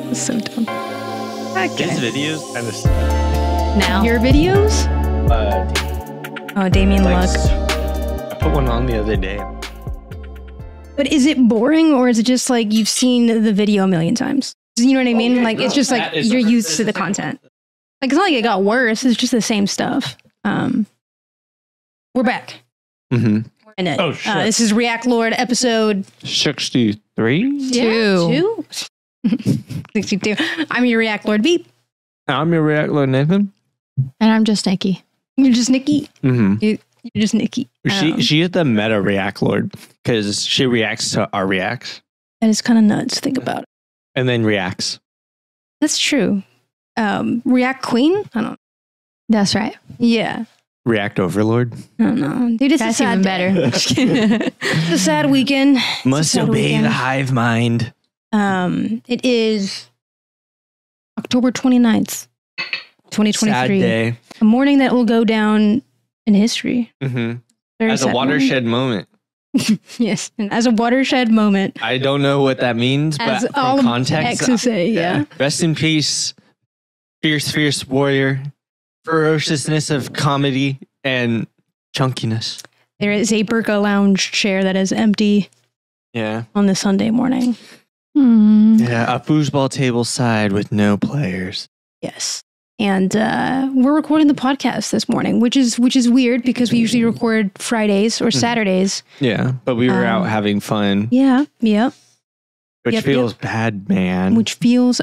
That's so dumb. Okay. His videos kind of Now. Your videos? Oh, Damien Luck. I put one on the other day. But is it boring or is it just like you've seen the video a million times? You know what I mean? Like it's just like you're used to the content. Like it's not like it got worse. It's just the same stuff. We're back. Mm-hmm. In it. Oh, shit. This is Reactlord episode 63? Two. 62. I'm your Reactlord Beep. I'm your Reactlord Nathan. And I'm just Nicky. You're just Nicky. Mm-hmm. You're just Nicky. She is the meta Reactlord because she reacts to our reacts That is kind of nuts to think about. and then reacts. That's true. React Queen? I don't know. That's right. Yeah. React Overlord. I don't know. Dude, it's That's a sad even better. day. It's a sad weekend. Must sad obey weekend. the hive mind. It is October 29th, 2023. Sad day. A morning that will go down in history. Mm-hmm. Very As a sad watershed moment. moment. Yes. And as a watershed moment. I don't know what that means, but As from all context, exes say, yeah. Rest in peace, fierce warrior, ferociousness of comedy and chunkiness. There is a Burka Lounge chair that is empty Yeah. on this Sunday morning. Yeah, a foosball table side with no players. Yes. And we're recording the podcast this morning, which is weird because we usually record Fridays or Saturdays. Yeah, but we were out having fun, Yeah. which Yep, feels bad, man. Which feels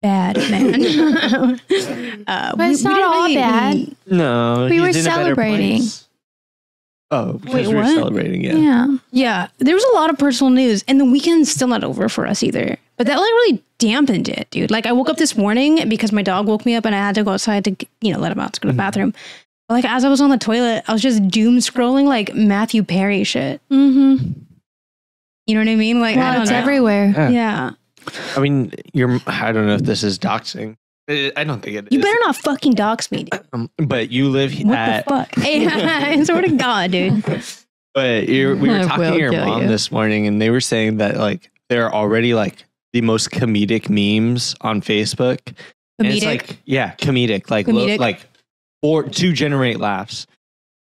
bad, man. But it's not all bad. No, We he's were in a better celebrating. place. Oh, because Wait, we were what? celebrating, yeah. Yeah. Yeah, there was a lot of personal news, and the weekend's still not over for us either. But that like really dampened it, dude. Like I woke up this morning because my dog woke me up, and I had to go outside to let him out to go to the bathroom. But like as I was on the toilet, I was just doom scrolling like Matthew Perry shit. Mm-hmm. You know what I mean? Like I Well, don't it's know. everywhere. Yeah, I mean, I don't know if this is doxing. I don't think it is. you better not fucking dox me, dude. But you live What at... the fuck? Hey, I swear to God, dude. But we were I talking will to your kill mom you. this morning, and they were saying that like there are already like the most comedic memes on Facebook. And it's Comedic? like, yeah, comedic, like Comedic? like or to generate laughs.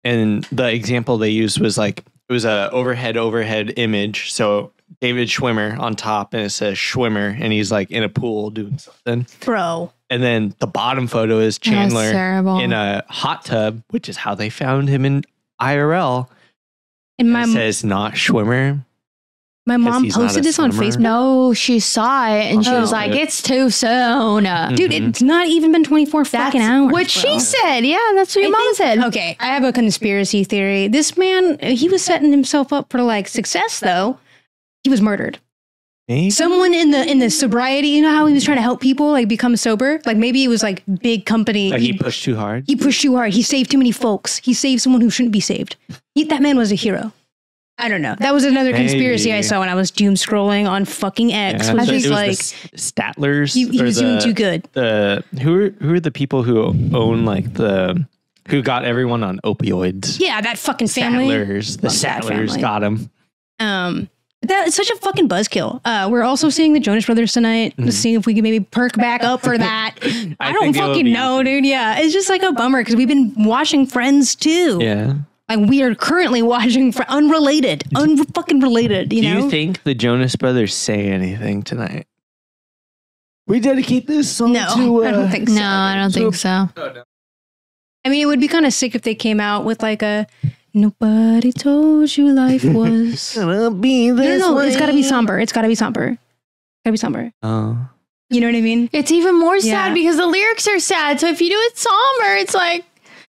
And the example they used was like it was a overhead image. So David Schwimmer on top, and it says Schwimmer, and he's like in a pool doing something. Bro. And then the bottom photo is Chandler terrible. in a hot tub, which is how they found him in IRL. And It says not Schwimmer. my mom he's not posted a this on swimmer. Facebook. No, she saw it and she Oh. was like, "It's too soon." Dude, it's not even been 24 fucking hours. what bro. she said. Yeah, that's what your I mom think- said. Okay, I have a conspiracy theory. This man, he was setting himself up for like success though. He was murdered. Maybe? Someone in the sobriety, you know how he was trying to help people like become sober? Like maybe it was like big company. Like he pushed too hard. He pushed too hard. He saved too many folks. He saved someone who shouldn't be saved. That man was a hero. I don't know. That was another conspiracy I Maybe. saw when I was doom scrolling on fucking X. Yeah, was so just it was like the Statlers. he or was doing too good. Who are the people who own like who got everyone on opioids? Yeah, that fucking family. Stattlers. The Love that Stattlers family. got him. That's such a fucking buzzkill. We're also seeing the Jonas Brothers tonight. Let's see if we can maybe perk back up for that. I don't think it'll fucking be- know, dude. Yeah, it's just like a bummer because we've been watching Friends too. Yeah. Like we are currently watching unrelated, unfucking related. You Do know? you think the Jonas Brothers say anything tonight? We dedicate this song No, to. I don't think so. No, I don't think so. I mean, it would be kind of sick if they came out with like a "Nobody told you life was." Gonna be this No, it's way. got to be somber. It's got to be somber. Gotta be somber. Oh. You know what I mean? It's even more Yeah. sad because the lyrics are sad. So if you do it somber, it's like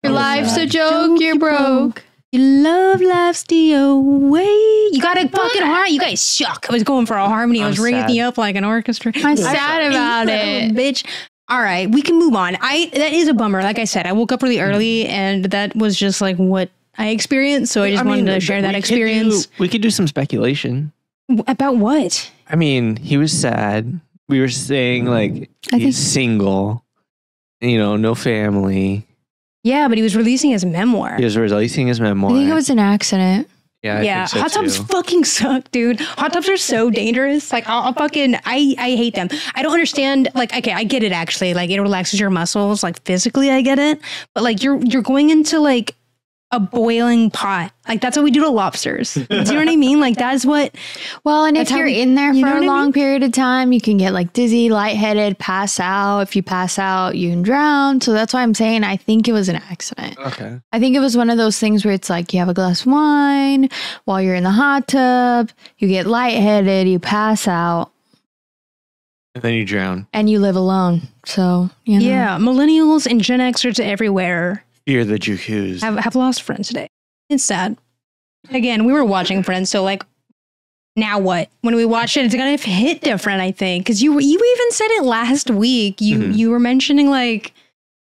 your Oh, life's a sad. joke, you're broke. Your love life's the away. You got a fucking heart. You guys suck. I was going for a harmony. I was I'm ringing sad. me up like an orchestra. I'm sad about it. Bitch. All right, we can move on. That is a bummer. Like I said, I woke up really early, and that was just like what I experienced. So I just wanted to share that experience. We could do some speculation. About what? I mean, he was sad. We were saying like he's single, no family. Yeah, but he was releasing his memoir. He was releasing his memoir. I think it was an accident. Yeah, I think so hot tubs too. fucking suck, dude. Hot tubs are so dangerous. Like, I hate them. I don't understand. Like, okay, I get it actually. Like, it relaxes your muscles. Like, physically, I get it. But like, you're going into like a boiling pot. Like, that's what we do to lobsters. Do you know what I mean? Like, that's what. Well, and That's if how you're we- in there you for know a what I long mean? period of time, you can get like dizzy, lightheaded, pass out. If you pass out, you can drown. So that's why I'm saying I think it was an accident. Okay. I think it was one of those things where it's like you have a glass of wine while you're in the hot tub, you get lightheaded, you pass out, And then you drown. and you live alone. So, you know. Yeah, millennials and Gen Xers everywhere Fear the Jukus. have lost friends today. It's sad. Again, we were watching Friends, so like, now what? When we watch it, it's gonna hit different, I think, because you even said it last week. You were mentioning like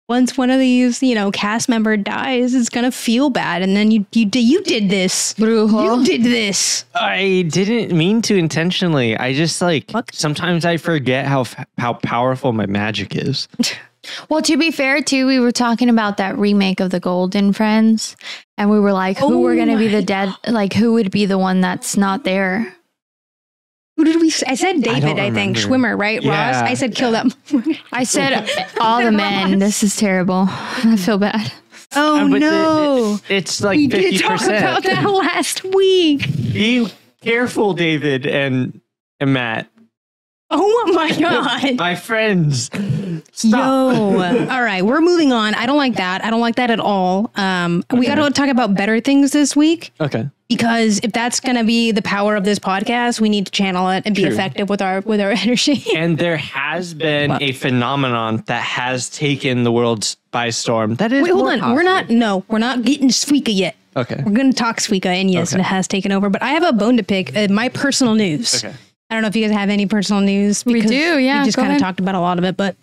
once one of these cast member dies, it's gonna feel bad, and then you did this. Brujo. You did this. I didn't mean to intentionally. I just like What? sometimes I forget how powerful my magic is. Well, to be fair, too, we were talking about that remake of the Golden Friends, and we were like, who were going to be the dead? Like, who would be the one that's not there? Who did we? I said David. I think remember. Schwimmer, right? Yeah. Ross. I said kill them. I said all the men. This is terrible. I feel bad. Oh But no! it's like We did talk about 50%. that last week. Be careful, David and Matt. Oh my god! My friends. Stop. Yo. All right, we're moving on. I don't like that. I don't like that at all. We got to talk about better things this week, Okay. because if that's going to be the power of this podcast, we need to channel it and be True. effective with our energy. And there has been a phenomenon that has taken the world by storm. That is. Wait, hold more on. positive. We're not getting Suika yet. Okay. We're going to talk Suika, and yes, Okay. it has taken over. But I have a bone to pick. My personal news. Okay. I don't know if you guys have any personal news. We because do, yeah, We just go kind of ahead. talked about a lot of it, but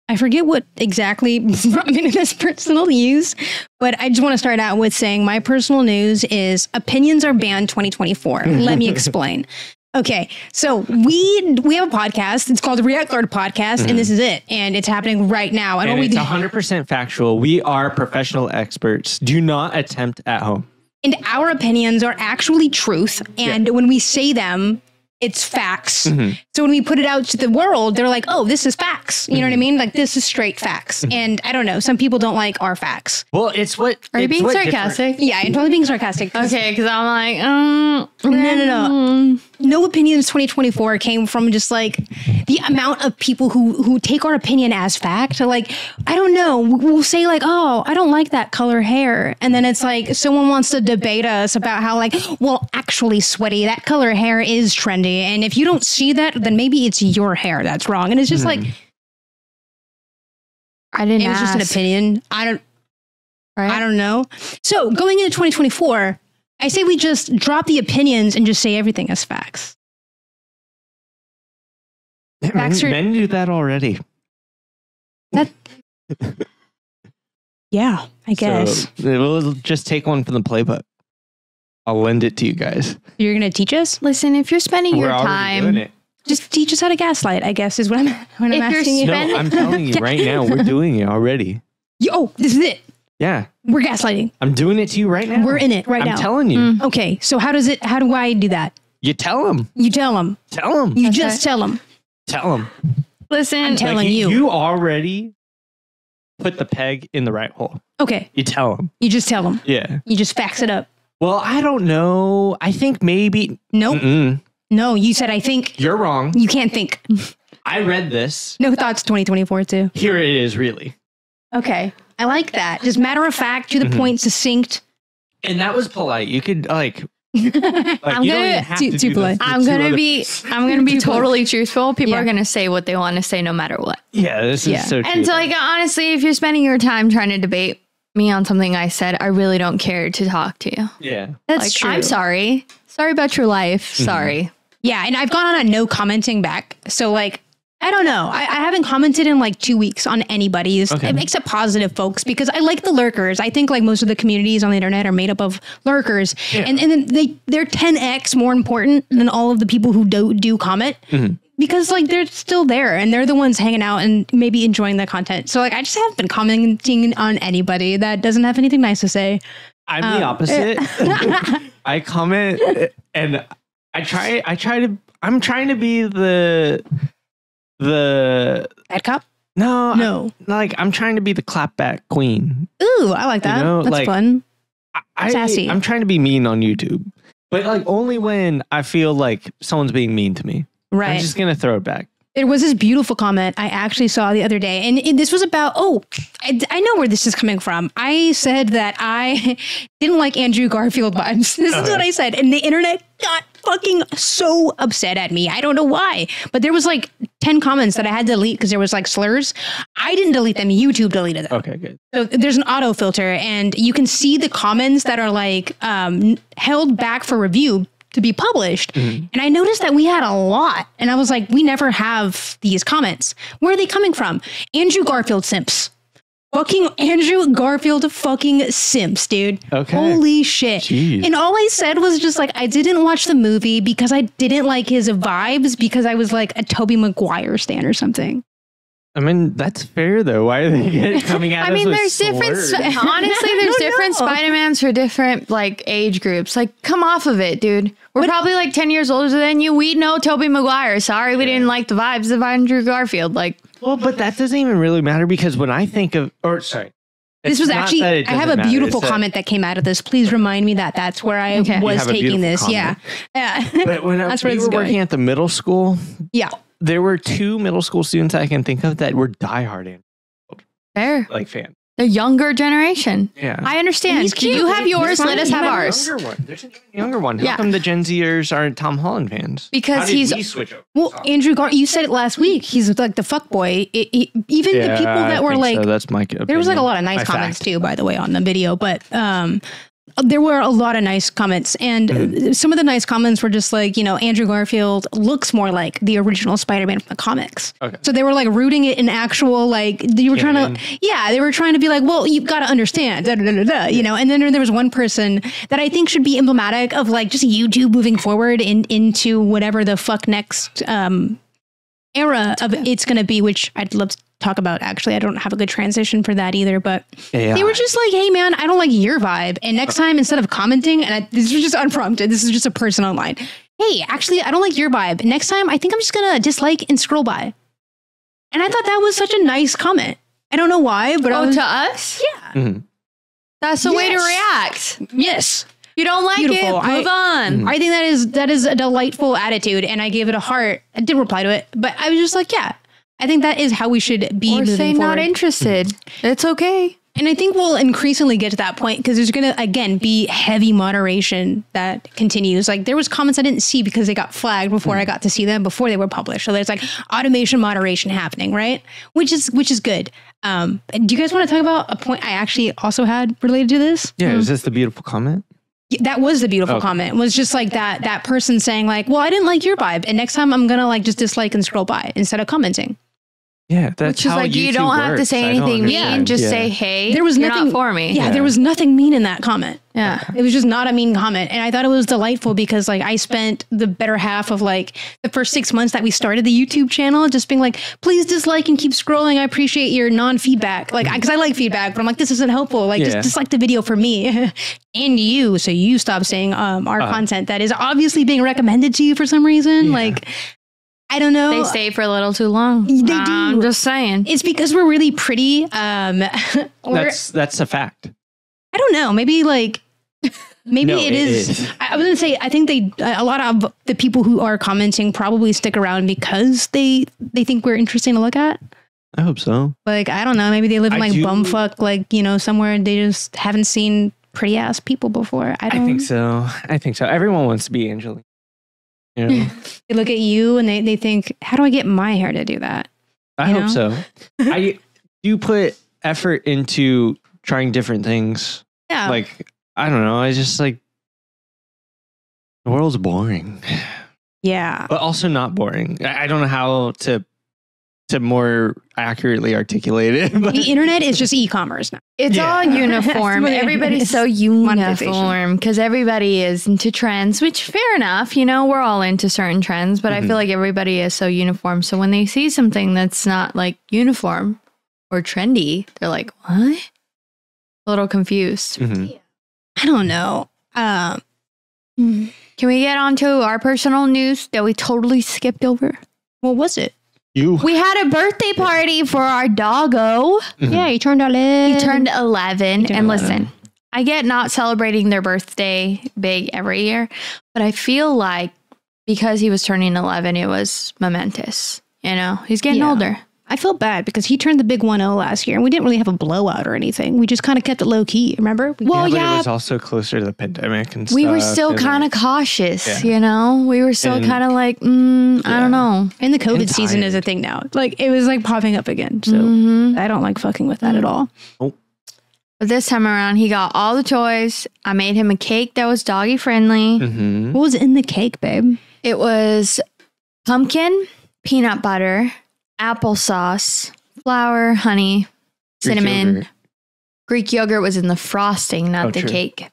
I forget what exactly brought me to this personal news, but I just want to start out with saying my personal news is opinions are banned 2024. Let me explain. Okay, so we have a podcast. It's called the Reactlord podcast, and this is it. And it's happening right now. And And what we it's do, 100% factual. We are professional experts. Do not attempt at home. and our opinions are actually truth. And when we say them, it's facts. So when we put it out to the world, they're like, oh, this is facts. You know what I mean? Like, this is straight facts. And I don't know. Some people don't like our facts. Well, it's what. Are you it's being what sarcastic? Yeah, I'm totally being sarcastic. Okay, because I'm like, No. No opinions 2024 came from just like the amount of people who take our opinion as fact. Like, I don't know. We'll say like, oh, I don't like that color hair. And then it's like someone wants to debate us about how like, well, actually, Sweaty, that color hair is trendy. And if you don't see that, then maybe it's your hair that's wrong. And it's just like, I didn't it was just an ask, opinion. right? I don't know. So going into 2024, I say we just drop the opinions and just say everything as facts. Facts are- Men do that already. That, yeah, I guess. So we'll just take one from the playbook. I'll lend it to you guys. You're going to teach us? Listen, if you're spending We're your already doing time, it. Just teach us how to gaslight, I guess, is what I'm If you're asking you. No, spend- I'm telling you right now, we're doing it already. Yo, this is it. Yeah, We're gaslighting. I'm doing it to you right now. We're in it right I'm now. telling you. Okay, so how do I do that? You tell them. You tell them. Tell them. You Okay. just tell them. Tell them. listen, I'm telling you. You already put the peg in the right hole. Okay, You tell them. you just tell them. Yeah. You just fax it up. Well, I don't know. I think maybe. Nope. Mm-mm. No, you said I think. You're wrong. You can't think. I read this. No thoughts 2024 too. Here it is, really. Okay. I like that. Just matter of fact, to the point, succinct. And that was polite. You could like. I'm you don't gonna- even have too to do polite. the I'm two gonna other- be totally truthful. People Yeah. are gonna say what they want to say no matter what. Yeah, this Yeah. is so true. And so, like, honestly, if you're spending your time trying to debate me on something I said, I really don't care to talk to you. yeah. That's Like, true. I'm sorry. Sorry about your life. Sorry. Yeah, and I've gone on a no commenting back. So like, I don't know. I haven't commented in like 2 weeks on anybody's, Okay. except positive folks, because I like the lurkers. I think like most of the communities on the internet are made up of lurkers, and then they're 10x more important than all of the people who do comment. Because like they're still there and they're the ones hanging out and maybe enjoying the content. So like I just haven't been commenting on anybody that doesn't have anything nice to say. I'm the opposite. I comment and I'm trying to be the Bad cop? No. I'm trying to be the clapback queen. Ooh, I like that. That's fun. Sassy. I'm trying to be mean on YouTube. But like only when I feel like someone's being mean to me. Right. I'm just going to throw it back. There was this beautiful comment I actually saw the other day, and this was about, I know where this is coming from. I said that I didn't like Andrew Garfield vibes. This is what I said, and the internet got fucking so upset at me. I don't know why, but there was like 10 comments that I had to delete because there was like slurs. I didn't delete them. YouTube deleted them. Okay, good. So there's an auto filter, and you can see the comments that are like held back for review to be published. And I noticed that we had a lot. And I was like, we never have these comments. Where are they coming from? Andrew Garfield simps. Fucking Andrew Garfield fucking simps, dude. Okay. Holy shit. Jeez. And all I said was just like, I didn't watch the movie because I didn't like his vibes because I was like a Tobey Maguire stan or something. I mean, that's fair though. Why are they coming at us with there's different, honestly, there's different Spider-Mans for different like age groups. Like, come off of it, dude. We're probably like 10 years older than you. We know Tobey Maguire. Sorry, we didn't like the vibes of Andrew Garfield. Like, well, but that doesn't even really matter because when I think of, this was actually, I have a beautiful comment that came out of this. Please remind me that that's where I was taking this. Comment. Yeah. But when we were working at the middle school, there were 2 middle school students I can think of that were diehard fair. Like fans. The younger generation. Yeah. I understand. Can you have yours? Let us have ours. There's a younger one. How come the Gen Zers aren't Tom Holland fans? Because we switch over? Well, Andrew you said it last week. He's like the fuck boy. Even the people that were like, so. That's my opinion. There was like a lot of nice comments too, by the way, on the video, but there were a lot of nice comments, and some of the nice comments were just like, Andrew Garfield looks more like the original Spider-Man from the comics. Okay. So they were like rooting it in actual, like, they were trying to be like, well, you've got to understand, and then there was one person that I think should be emblematic of like just YouTube moving forward into whatever the fuck next era of it's going to be, which I'd love to talk about. Actually, I don't have a good transition for that either, but they were just like, hey man, I don't like your vibe, and next time, instead of commenting, and this was just unprompted, this is just a person online, hey, actually, I don't like your vibe, next time I think I'm just gonna dislike and scroll by. And I thought that was such a nice comment. I don't know why, but to us, that's the way to react. Yes. You don't like it, move on. I think that is a delightful attitude, and I gave it a heart. I didn't reply to it, but I was just like, yeah, I think that is how we should be moving say forward. Not interested. It's okay. And I think we'll increasingly get to that point because there's going to, again, be heavy moderation that continues. Like there was comments I didn't see because they got flagged before I got to see them before they were published. So there's like automation moderation happening, right? Which is good. Do you guys want to talk about a point I actually also had related to this? Yeah, is this the beautiful comment? That was the beautiful comment. It was just like that person saying like, well, I didn't like your vibe, and next time I'm going to like just dislike and scroll by instead of commenting. Yeah, that's which is how like YouTube you don't have to say anything mean. Just say, "Hey, there was nothing not for me." Yeah, there was nothing mean in that comment. Yeah, it was just not a mean comment, and I thought it was delightful because like I spent the better half of like the first 6 months that we started the YouTube channel just being like, "Please dislike and keep scrolling. I appreciate your non-feedback." Like, because I like feedback, but I'm like, this isn't helpful. Like, just dislike the video for me and you, so you stop saying our content that is obviously being recommended to you for some reason, like. I don't know. They stay for a little too long. They do. I'm just saying. It's because we're really pretty. That's a fact. I don't know. Maybe like, it is. I was gonna say. I think a lot of the people who are commenting probably stick around because they think we're interesting to look at. I hope so. Like I don't know. Maybe they live in like bumfuck, like somewhere, and they just haven't seen pretty ass people before. I think so. Everyone wants to be Angelina. They look at you and they think, how do I get my hair to do that? I hope so. I do put effort into trying different things. Yeah. Like, I don't know. I just like, the world's boring. Yeah. But also not boring. I don't know how to more accurately articulate it. But. The internet is just e-commerce now. It's all uniform. Everybody's so uniform because everybody is into trends, which fair enough. We're all into certain trends, but I feel like everybody is so uniform. So when they see something that's not like uniform or trendy, they're like, what? A little confused. I don't know. Can we get on to our personal news that we totally skipped over? What was it? We had a birthday party for our doggo. Yeah, he turned 11. He turned 11. And listen, I get not celebrating their birthday big every year, but I feel like because he was turning 11, it was momentous. You know, he's getting older. I feel bad because he turned the big 1-0 last year and we didn't really have a blowout or anything. We just kind of kept it low key, remember? But it was also closer to the pandemic and stuff. We were still kind of cautious, you know? We were still kind of like, I don't know. And the COVID season is a thing now. Like, it was like popping up again. So I don't like fucking with that at all. Oh. But this time around, he got all the toys. I made him a cake that was doggy friendly. What was in the cake, babe? It was pumpkin, peanut butter, applesauce, flour, honey, cinnamon. Greek yogurt was in the frosting, not the cake.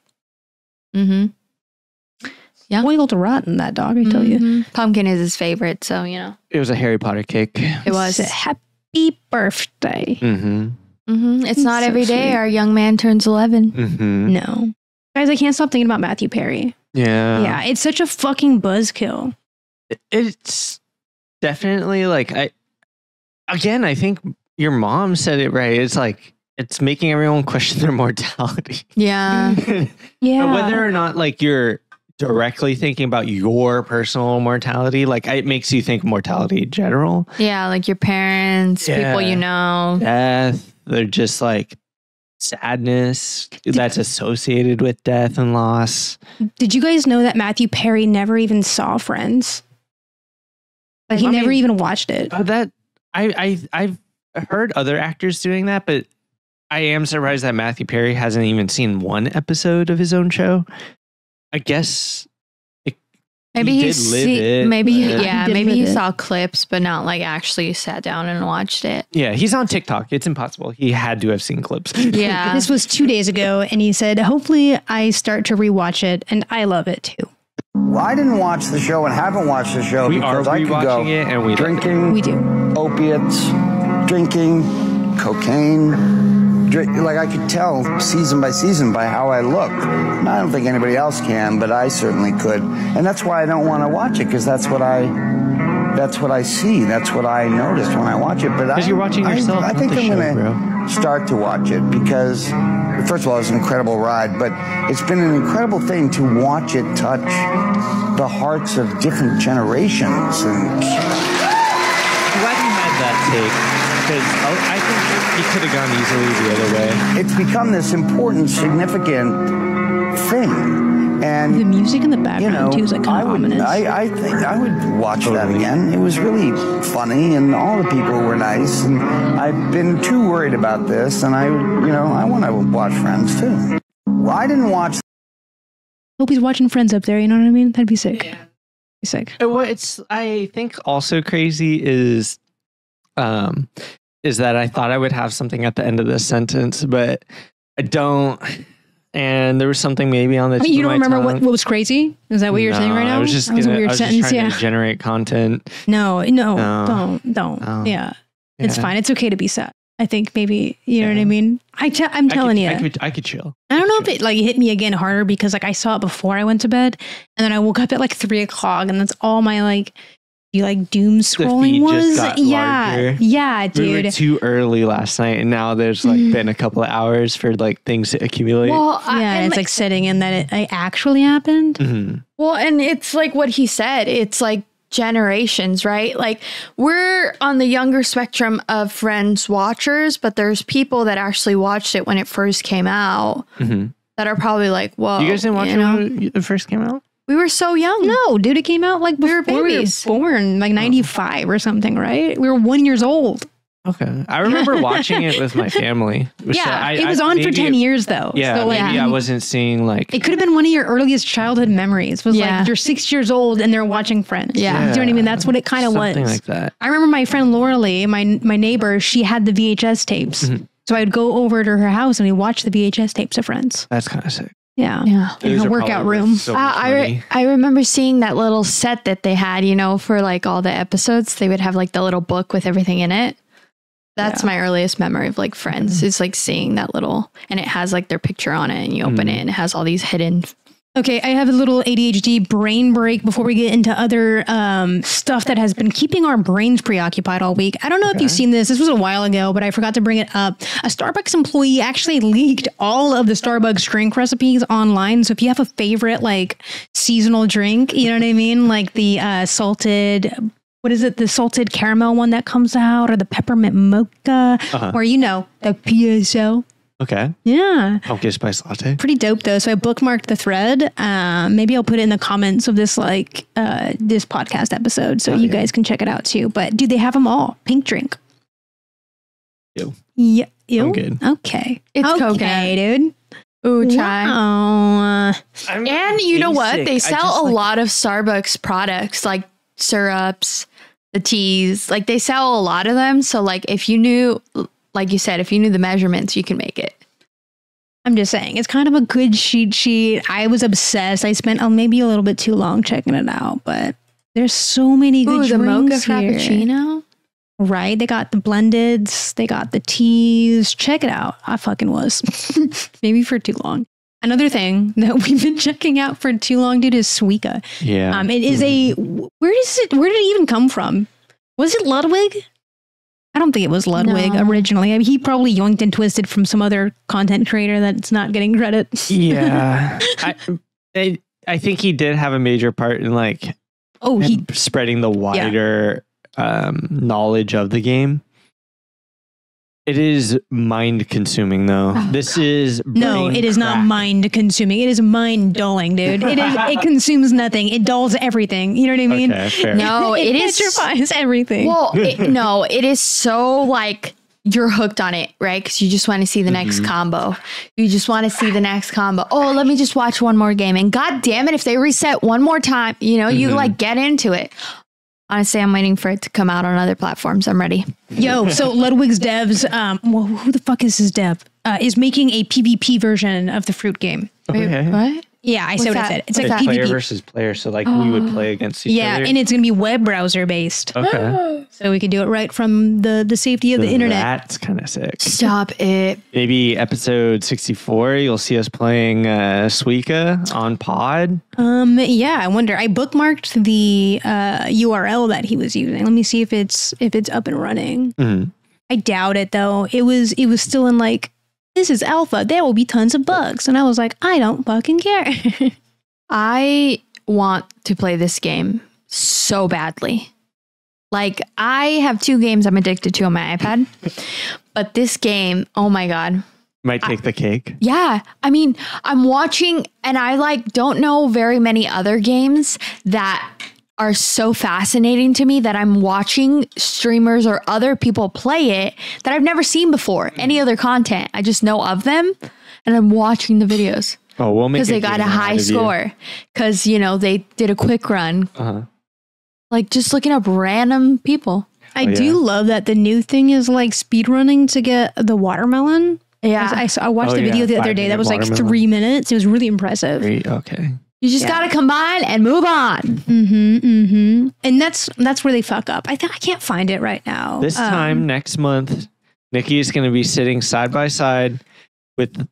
Yeah. Spoiled rotten, that dog, I tell you. Pumpkin is his favorite, so, you know. It was a Harry Potter cake. It was. Happy birthday. It's not so every day our young man turns 11. No. Guys, I can't stop thinking about Matthew Perry. Yeah. It's such a fucking buzzkill. It's definitely like, I think your mom said it right. It's like, it's making everyone question their mortality. Yeah. Yeah. Whether or not like you're directly thinking about your personal mortality, like it makes you think mortality in general. Yeah, like your parents, people you know. Death. They're just like sadness that's associated with death and loss. Did you guys know that Matthew Perry never even saw Friends? Like he never even watched it. I've heard other actors doing that, but I am surprised that Matthew Perry hasn't even seen one episode of his own show. I guess maybe he he saw clips, but not like actually sat down and watched it. Yeah, he's on TikTok. It's impossible. He had to have seen clips. Yeah. This was 2 days ago, and he said, hopefully I start to rewatch it, and I love it too. Well, I didn't watch the show and haven't watched the show because I could go it and we drinking, we do opiates, drinking, cocaine. Like I could tell season by season by how I look. And I don't think anybody else can, but I certainly could. And that's why I don't want to watch it, because that's what I see. That's what I notice when I watch it. But because you're watching yourself. I think I'm going to start to watch it because, first of all, it's an incredible ride, but it's been an incredible thing to watch it touch the hearts of different generations. And I'm glad you had that take. Because I think he could have gone easily the other way. It's become this important, significant thing. And the music in the background, too, is like kind of ominous. I think I would watch that again. It was really funny, and all the people were nice. And I've been too worried about this, and I want to watch Friends, too. Well, I didn't watch. Hope he's watching Friends up there, you know what I mean? That'd be sick. Yeah. Be sick. What I think also crazy is that I thought I would have something at the end of this sentence, but I don't. And there was something maybe on the tip you don't of my remember tongue. what was crazy? Is that what you're saying right now? I was just that was a weird sentence. trying to generate content. No, don't. Oh. Yeah. It's fine. It's okay to be sad. I think maybe, you know what I mean? I'm telling you. I could chill. I don't know if it like hit me again harder because like I saw it before I went to bed, and then I woke up at like 3 o'clock, and that's all my like doom scrolling was. Yeah, dude. We were too early last night, and now there's like been a couple of hours for like things to accumulate. Well, and it's like setting in that it actually happened. Mm-hmm. Well, and it's like what he said. It's like generations, right? Like we're on the younger spectrum of Friends watchers, but there's people that actually watched it when it first came out that are probably like, whoa. You guys didn't watch it when it first came out? We were so young. No, dude, it came out like we were babies. We were born, like 95 or something, right? We were 1 year old. Okay. I remember watching it with my family. It was on for 10 years though. Yeah, so, maybe I wasn't seeing like... It could have been one of your earliest childhood memories. Was like you're 6 years old and they're watching Friends. Yeah. Do you know what I mean? That's what it kind of was. Something like that. I remember my friend Laura Lee, my neighbor, she had the VHS tapes. So I'd go over to her house and we'd watch the VHS tapes of Friends. That's kind of sick. Yeah. In her workout room. So I remember seeing that little set that they had, for like all the episodes. They would have like the little book with everything in it. That's my earliest memory of like Friends. It's like seeing that little, and it has like their picture on it, and you open it and it has all these hidden. Okay, I have a little ADHD brain break before we get into other stuff that has been keeping our brains preoccupied all week. I don't know if you've seen this. This was a while ago, but I forgot to bring it up. A Starbucks employee actually leaked all of the Starbucks drink recipes online. So if you have a favorite like seasonal drink, you know what I mean? Like the salted... What is it? The salted caramel one that comes out, or the peppermint mocha, or the PSO. Okay. Yeah. Pumpkin spice latte. Pretty dope though. So I bookmarked the thread. Maybe I'll put it in the comments of this this podcast episode, so you guys can check it out too. But do they have them all? Pink drink. Ew. Yeah. Ew. I'm good. Okay. It's okay, dude. Ooh, chai. Wow. And you know what? They sell a lot of Starbucks products like syrups, the teas. Like they sell a lot of them. So like if you knew, like you said, if you knew the measurements, you can make it. I'm just saying, it's kind of a good cheat sheet. I was obsessed. I spent maybe a little bit too long checking it out, but there's so many good the mocha drinks here. frappuccino. Right? They got the blendeds. They got the teas. Check it out. I fucking was. Maybe for too long. Another thing that we've been checking out for too long, dude, is Suika. Yeah. It is where did it even come from? Was it Ludwig? I don't think it was Ludwig originally. I mean, he probably yoinked and twisted from some other content creator that's not getting credit. Yeah. I think he did have a major part in like spreading the wider knowledge of the game. It is mind consuming though. This is it is not mind consuming. It is mind dulling, dude. It consumes nothing. It dulls everything. You know what I mean? Okay, fair. No, it petrifies everything. Well, it is so like you're hooked on it, right? Because you just want to see the next combo. You just want to see the next combo. Oh, let me just watch one more game. And god damn it, if they reset one more time, you like get into it. Honestly, I'm waiting for it to come out on other platforms. I'm ready. Yo, so Ludwig's devs, who the fuck is his dev? Is making a PvP version of the fruit game. Okay. Wait, what? Yeah, I said what I said. It's like PvP. Player versus player, so like we would play against each other. Yeah, and it's going to be web browser based. Okay. So we could do it right from the safety of the internet. That's kind of sick. Stop it. Maybe episode 64, you'll see us playing Suika on pod. Yeah, I wonder. I bookmarked the URL that he was using. Let me see if it's up and running. Mm-hmm. I doubt it though. It was still in like, this is alpha. There will be tons of bugs. And I was like, I don't fucking care. I want to play this game so badly. Like, I have 2 games I'm addicted to on my iPad. But this game, oh my God. Might take the cake. Yeah. I mean, I'm watching and I like don't know very many other games that are so fascinating to me that I'm watching streamers or other people play it that I've never seen before. Any other content. I just know of them and I'm watching the videos. Oh, we'll make because they got a high score. Because, they did a quick run. Like just looking up random people. I do love that the new thing is like speedrunning to get the watermelon. Yeah. I watched the video the other day. That was like 3 minutes. It was really impressive. Okay. You just got to combine and move on. And that's where they fuck up. I can't find it right now. This time next month, Nicky is going to be sitting side by side with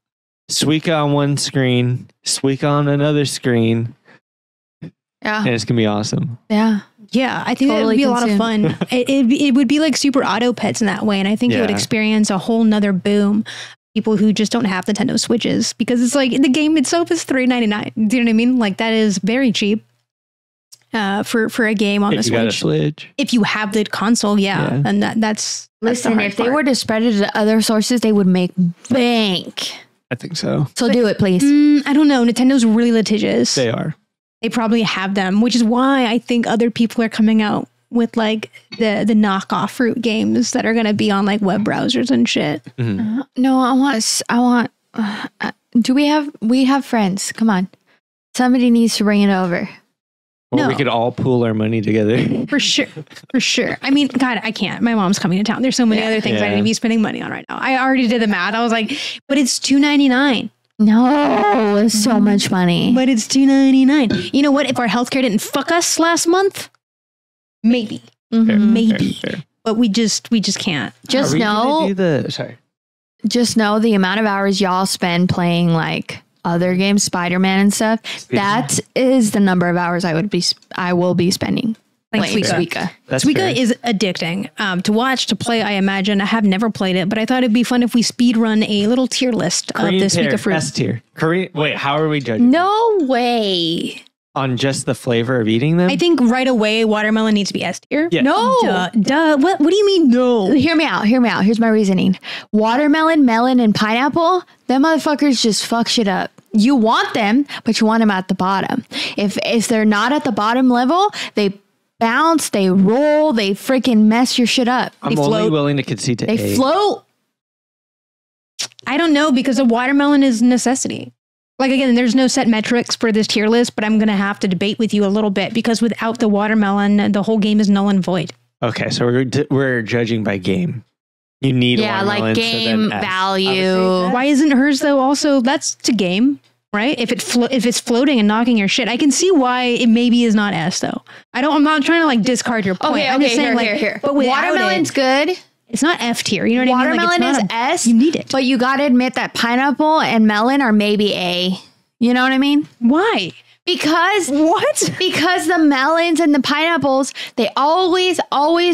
Suika on one screen, Suika on another screen. Yeah. And it's going to be awesome. Yeah. Yeah, I think that would be a lot of fun. It would be like super auto pets in that way. And I think you would experience a whole nother boom. People who just don't have Nintendo Switches, because it's like the game itself is $3.99. Do you know what I mean? Like that is very cheap for a game on the Switch. If you have the console, and that's listen. If they were to spread it to other sources, they would make bank. I think so. So do it, please. I don't know. Nintendo's really litigious. They are. They probably have them, which is why I think other people are coming out with like the knockoff fruit games that are going to be on like web browsers and shit. No, I want, we have friends. Come on. Somebody needs to bring it over. Well, we could all pool our money together. For sure. I mean, God, I can't. My mom's coming to town. There's so many other things I need to be spending money on right now. I already did the math. I was like, but it's $2.99. No, it's so much money. But it's $2.99. You know what? If our healthcare didn't fuck us last month, maybe. Fair, maybe. fair. but we just can't. Just know the amount of hours y'all spend playing like other games, Spider-Man and stuff. That is the number of hours I will be spending. Like Suika. Suika is addicting to watch, to play. I imagine. I have never played it, but I thought it'd be fun if we speed run a little tier list of the Suika fruit. S tier. Wait, how are we judging? No way. On just the flavor of eating them? I think right away watermelon needs to be S tier. Yeah. No. Duh. What do you mean no? Hear me out. Here's my reasoning. Watermelon, melon, and pineapple, them motherfuckers just fuck shit up. You want them, but you want them at the bottom. If they're not at the bottom level, they bounce, they roll, they freaking mess your shit up. I'm only willing to concede to They float. I don't know, because a watermelon is a necessity. Like, again, there's no set metrics for this tier list, but I'm going to have to debate with you a little bit, because without the watermelon, the whole game is null and void. Okay, so we're judging by game. You need a watermelon. Like game value. Why isn't hers though? Also, that's to game, right? If it's floating and knocking your shit, I can see why it maybe is not S though. I'm not trying to like discard your point. I'm just saying here. But watermelon's good. It's not F tier. You know what I mean? Watermelon is S. You need it. But you got to admit that pineapple and melon are maybe A. You know what I mean? Why? Because what? Because the melons and the pineapples, they always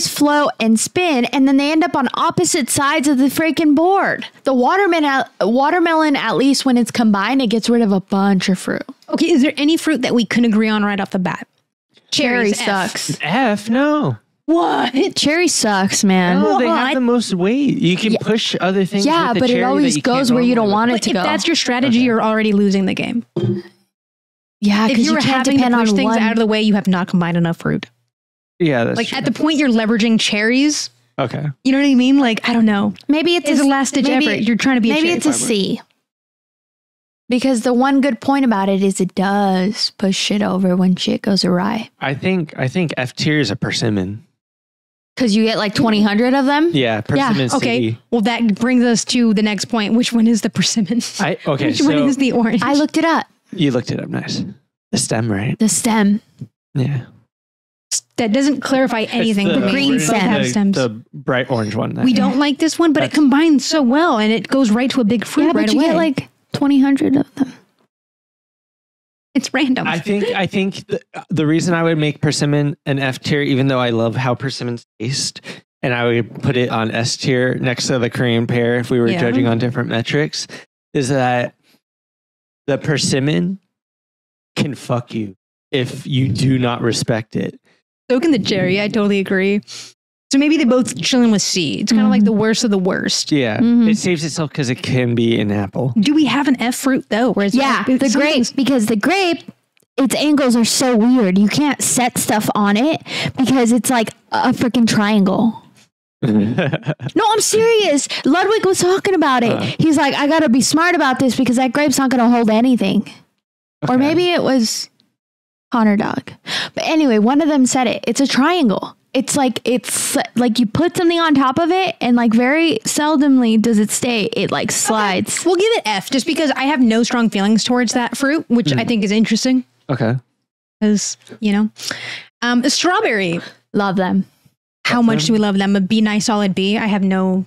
float and spin, and then they end up on opposite sides of the freaking board. The watermelon, at least when it's combined, it gets rid of a bunch of fruit. Okay, is there any fruit that we couldn't agree on right off the bat? Cherry sucks. F, no. What? Cherry sucks, man. No, they have the most weight. You can push other things. Yeah, with the but cherry it always goes where you don't want it to go. If that's your strategy, you're already losing the game. Yeah, if you were having to push things out of the way, you have not combined enough fruit. Yeah, that's like true. At the point you're leveraging cherries. Okay. You know what I mean? Like, I don't know. Maybe it's a last ditch effort. You're trying to be. Maybe it's a C. Because the one good point about it is it does push shit over when shit goes awry. I think F tier is a persimmon. Because you get like 2,000 of them? Yeah, persimmon. Yeah, okay. Well, that brings us to the next point. Which one is the persimmon? Which one is the orange? I looked it up. You looked it up. Nice. The stem, right? The stem. Yeah. That doesn't clarify anything. The green stems. The bright orange one. We don't like this one, but it combines so well, and it goes right to a big fruit right away. You get like 2,000 of them. It's random. I think the reason I would make persimmon an F tier, even though I love how persimmons taste, and I would put it on S tier next to the Korean pear if we were judging on different metrics, is that the persimmon can fuck you if you do not respect it. So can the cherry. I totally agree. So maybe they both chilling with C. It's kind of like the worst of the worst. Yeah. It saves itself because it can be an apple. Do we have an F fruit though? Whereas the grape, because the grape, its angles are so weird. You can't set stuff on it because it's like a freaking triangle. No, I'm serious. Ludwig was talking about it. He's like, I got to be smart about this because that grape's not going to hold anything. Okay. Or maybe it was Connor Dog. But anyway, one of them said it. It's a triangle. It's like you put something on top of it and like very seldomly does it stay. It like slides. Okay. We'll give it F just because I have no strong feelings towards that fruit, which I think is interesting. Okay. Because, strawberry. Love them. How much do we love them? A B, nice solid B. I have no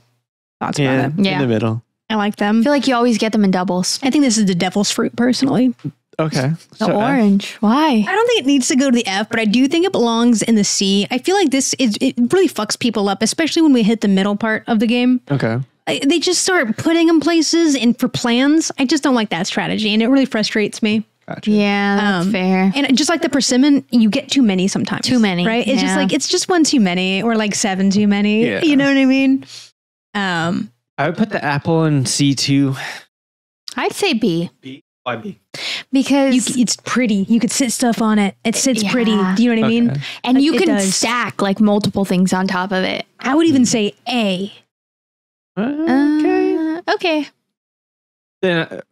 thoughts about them. Yeah, in the middle. I like them. I feel like you always get them in doubles. I think this is the devil's fruit personally. Okay. The orange. Why? I don't think it needs to go to the F, but I do think it belongs in the C. I feel like it really fucks people up, especially when we hit the middle part of the game. Okay. They just start putting them places and for plans. I just don't like that strategy, and it really frustrates me. Gotcha. Yeah, that's fair. And just like the persimmon, you get too many sometimes. Too many. Right? It's just like, it's just one too many or like 7 too many. Yeah. You know what I mean? I would put the apple in C2. I'd say B. B? Why B? Because it's pretty. You could sit stuff on it. It sits pretty. Do you know what I mean? And you can stack like multiple things on top of it. I would even say A. Okay. Then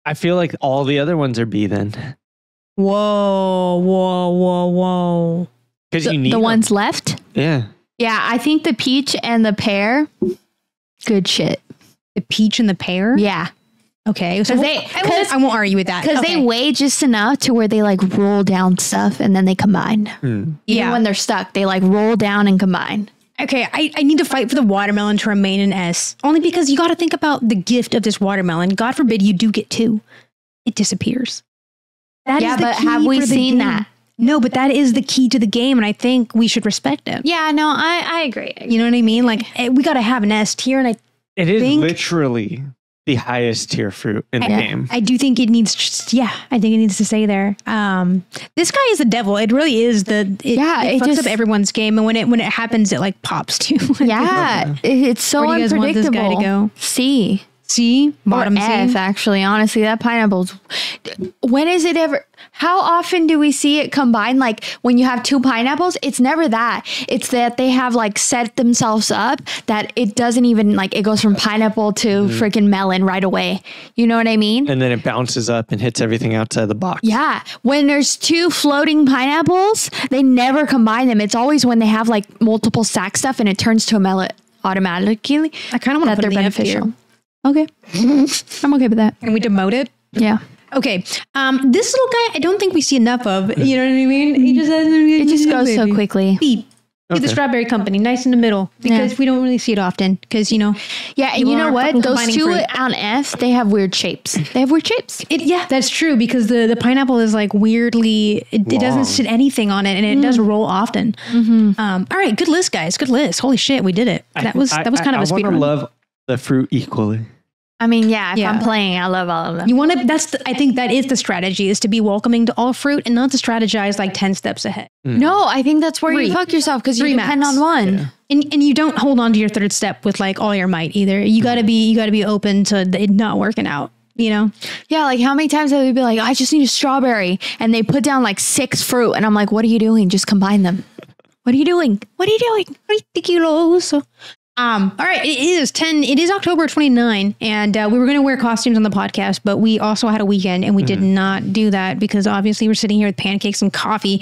I feel like all the other ones are B then. Whoa. Because you need the ones left? Yeah. Yeah, I think the peach and the pear, good shit. The peach and the pear? Yeah. Okay. So I won't argue with that. Because they weigh just enough to where they like roll down stuff and then they combine. Even when they're stuck, they like roll down and combine. Okay, I need to fight for the watermelon to remain an S. Only because you got to think about the gift of this watermelon. God forbid you do get 2. It disappears. That is the but key have we for the seen game. that? No, but that is the key to the game, and I think we should respect it. Yeah, no, I agree. You know what I mean? Like, we got to have an S tier, and it is literally the highest tier fruit in the game. I do think it needs, I think it needs to stay there. This guy is the devil. It really is it fucks just up everyone's game, and when it happens, it like pops too. It's so Where do you guys want this guy to go? C, bottom or F, C. actually, honestly, that pineapple's. When is it ever? How often do we see it combined? Like when you have 2 pineapples, it's never that. It's that they have like set themselves up that it doesn't even like it goes from pineapple to freaking melon right away. You know what I mean? And then it bounces up and hits everything outside the box. Yeah. When there's 2 floating pineapples, they never combine them. It's always when they have like multiple stack stuff and it turns to a melon automatically. I kind of want to put they're it beneficial. Okay. I'm okay with that. And we demote it. Yeah. Okay. This little guy, I don't think we see enough of. You know what I mean? It just goes so quickly. Beep. The Strawberry Company, nice in the middle, because we don't really see it often. Because yeah, and you know what? Those 2 on F, they have weird shapes. That's true because the pineapple is like weirdly. It doesn't sit anything on it, and it does roll often. All right, good list, guys. Good list. Holy shit, we did it. That was kind of a speed run. I love the fruit equally. I mean, if I'm playing, I love all of them. You want to, I think that is the strategy, is to be welcoming to all fruit and not to strategize like 10 steps ahead. No, I think that's where you fuck yourself because you depend on one. Yeah. And you don't hold on to your 3rd step with like all your might either. You gotta be open to it not working out. Yeah, like how many times have they been like, I just need a strawberry, and they put down like 6 fruit, and I'm like, what are you doing? Just combine them. What are you doing? Ridiculous. All right, it is October 29, and we were going to wear costumes on the podcast, but we also had a weekend, and we did not do that because obviously we're sitting here with pancakes and coffee.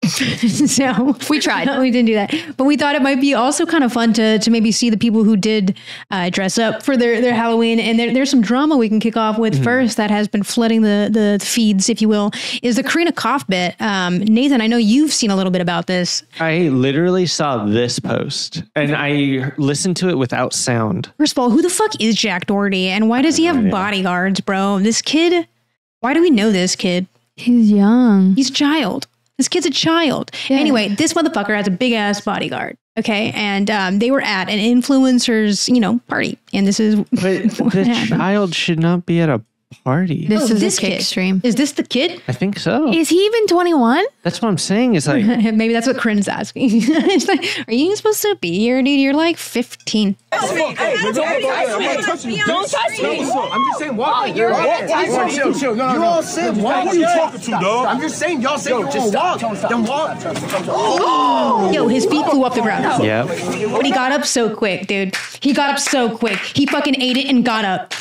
So we tried. We didn't do that, but we thought it might be also kind of fun to maybe see the people who did dress up for their Halloween. And there's some drama we can kick off with first that has been flooding the feeds, if you will, is the Karina Koff bit. Nathan, I know you've seen a little bit about this. I literally saw this post and I listened to it without sound. First of all, who the fuck is Jack Doherty, and why does he have bodyguards, bro? This kid, why do we know this kid? He's young. He's a child. This kid's a child. Yeah. Anyway, this motherfucker has a big ass bodyguard. Okay. And they were at an influencer's, party. And this is. But the child should not be at a party. This is this kick stream. Is this the kid? I think so. Is he even 21? That's what I'm saying. It's like. Maybe that's what Corinne's asking. It's like, are you supposed to be here, dude? You're like 15. Hey, don't touch me. Don't touch me. I'm just saying, walk. Chill. No. You all said walk. Who are you talking to, dog? I'm just saying, y'all said just walk. Then walk. Yo, his feet flew up the ground. Yeah. But he got up so quick, dude. He got up so quick. He fucking ate it and got up.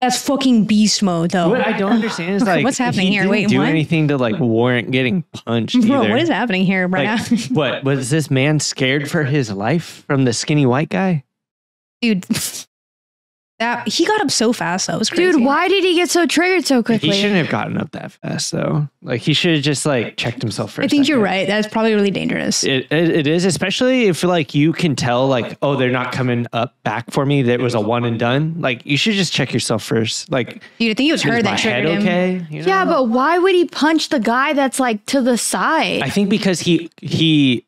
That's fucking beast mode, though. What I don't understand is like, what's happening here? Wait, do anything to like warrant getting punched? Bro, either. what is happening here, bro? Like, what was this man scared for his life from the skinny white guy? Dude, that he got up so fast. That was crazy. Dude, why did he get so triggered so quickly? He shouldn't have gotten up that fast, though. Like he should have just like checked himself first. I think you're right. That's probably really dangerous. It is, especially if like you can tell like, oh, they're not coming up back for me. That was a one and done. Like you should just check yourself first. Like, dude, I think it was her that triggered him. Okay, Yeah, but why would he punch the guy that's like to the side? I think because he,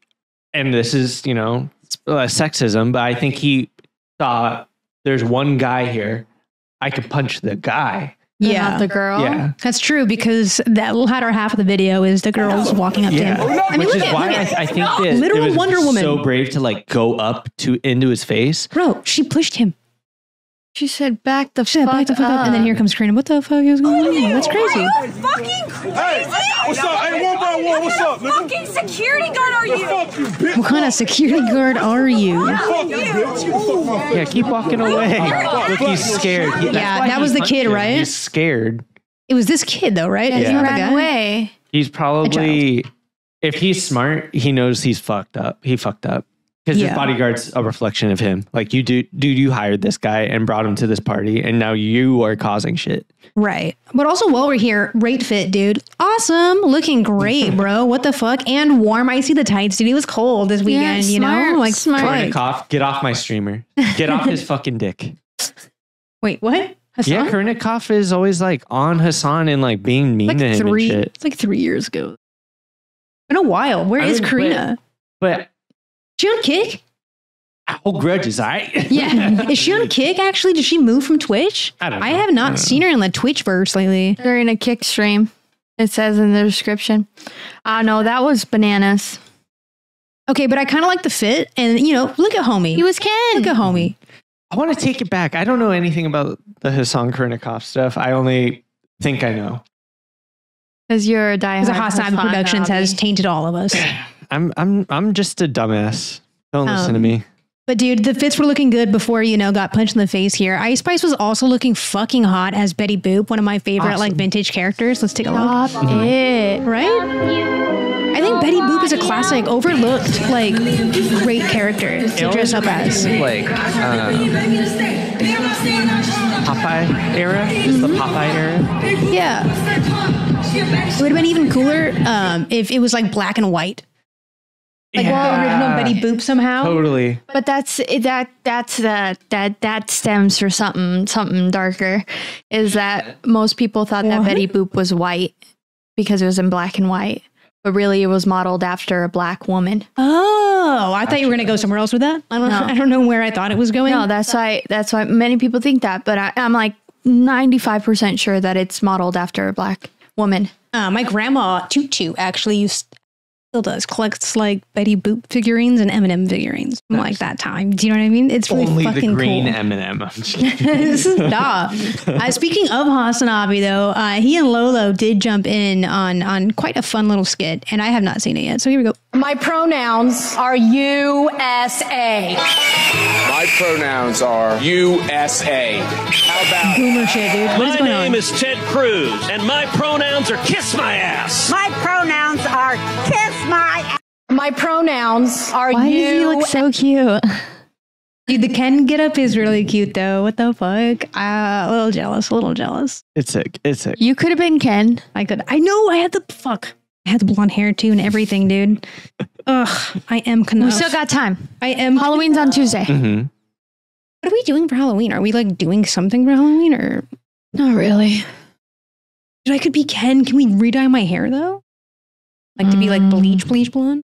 and this is sexism, but I think he thought there's one guy here. I could punch the guy. Yeah. Not the girl. Yeah. That's true because that latter half of the video is the girls walking up to him. I mean, which is why I think that literal it was Wonder Woman. So brave to like go up into his face. Bro, she pushed him. She said, back the fuck up. And then here comes Karina. What the fuck is going on? That's crazy. Fucking crazy. Hey, what's up? Hey, one by one. What's up, nigga? Fucking security guard are you? Fuck you, bitch. What kind of security guard are you? Fuck you, bitch. Yeah, keep walking away. Look, he's scared. That was the kid, right? He's scared. It was this kid, though, right? Yeah, he ran away. He's probably, if he's smart, he knows he's fucked up. He fucked up. Because his bodyguard's a reflection of him. Like, you hired this guy and brought him to this party, and now you are causing shit. Right. But also, while we're here, great fit, dude. Awesome. Looking great, bro. What the fuck? And warm. I see the tights, dude. It was cold this weekend, you know? Like, smart. Get off my streamer. Get off his fucking dick. Wait, what? Hassan? Yeah, Kurnikov is always like on Hassan and like being mean to him and shit. It's like 3 years ago. Been a while. Where is Karina? But she on Kick? Hold grudges, all right? Yeah. Is she on Kick, actually? Did she move from Twitch? I don't know. I have not seen her in the Twitchverse lately. They're in a Kick stream. It says in the description. No, that was bananas. Okay, but I kind of like the fit. And, you know, look at homie. He was Ken. Look at homie. I want to take it back. I don't know anything about the Hassan Kurnikov stuff. I only think I know. Because you're a diehard. Because Hassan Productions has tainted all of us. I'm just a dumbass. Don't listen to me. But dude, the fits were looking good before, you know, got punched in the face here. Ice Spice was also looking fucking hot as Betty Boop, one of my favorite like vintage characters. Let's take a look. Stop it. Right? I think Betty Boop is a classic, overlooked, like great character to dress up as. Like Popeye era? Is the Popeye era? Yeah. It would have been even cooler if it was like black and white. Like original Betty Boop somehow. Totally. But that stems for something darker. Is that most people thought that Betty Boop was white because it was in black and white. But really it was modeled after a black woman. Oh, I thought you were gonna go somewhere else with that. I don't know where I thought it was going. No, that's why many people think that, but I'm like 95% sure that it's modeled after a black woman. My grandma Tutu actually still does, collects like Betty Boop figurines and M&M figurines from like that time. Do you know what I mean? It's really only fucking the green cool. M&M. This is speaking of Hasanabi though, he and Lolo did jump in on quite a fun little skit, and I have not seen it yet. So here we go. My pronouns are USA. My pronouns are USA. How about Boomer shit, dude? What is going on? My name is Ted Cruz, and my pronouns are kiss my ass. My pronouns are kiss my ass. My pronouns are Why does he look so cute? Dude, the Ken get up is really cute though. What the fuck? A little jealous. It's sick. You could have been Ken. I know. I had the blonde hair too and everything, dude. Ugh, I am We still got time. Halloween's on Tuesday. Mm-hmm. What are we doing for Halloween? Are we like doing something for Halloween or? Not really. Dude, I could be Ken. Can we re-dye my hair though? Like to be like bleach blonde?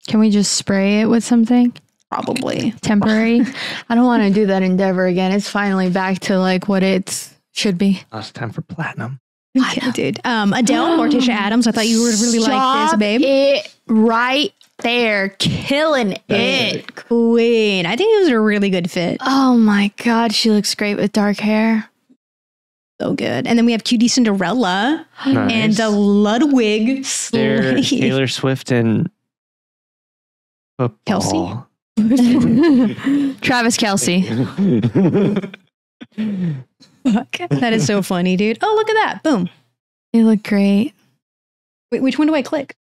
Can we just spray it with something? Probably. Temporary. I don't want to do that endeavor again. It's finally back to like what it should be. Now it's time for platinum. Okay, dude. Adele, Morticia Adams. I thought you would really like this, babe. It right there, killing it. Queen. I think it was a really good fit. Oh my God, she looks great with dark hair. So good. And then we have Cutie Cinderella and the Ludwig They're Taylor Swift and Kelsey. Travis Kelsey. Fuck. That is so funny, dude. Oh, look at that. Boom. They look great. Wait, which one do I click?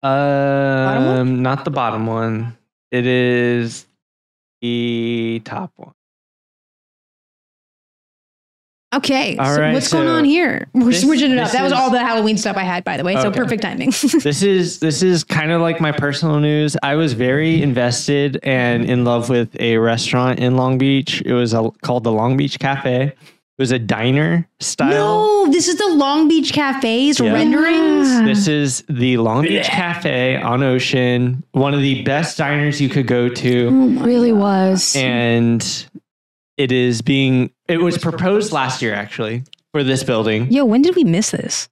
Not the bottom one. It is the top one. Okay. All so right, what's going on here? We're switching it up. That was is- all the Halloween stuff I had, by the way. So Okay. perfect timing. This is kind of like my personal news. I was very invested and in love with a restaurant in Long Beach. It was called the Long Beach Cafe. It was a diner style. No, this is the Long Beach Cafe's Yeah. renderings. This is the Long Beach Cafe on Ocean, one of the best diners you could go to. Really was. And it was proposed last year actually for this building. Yo, when did we miss this?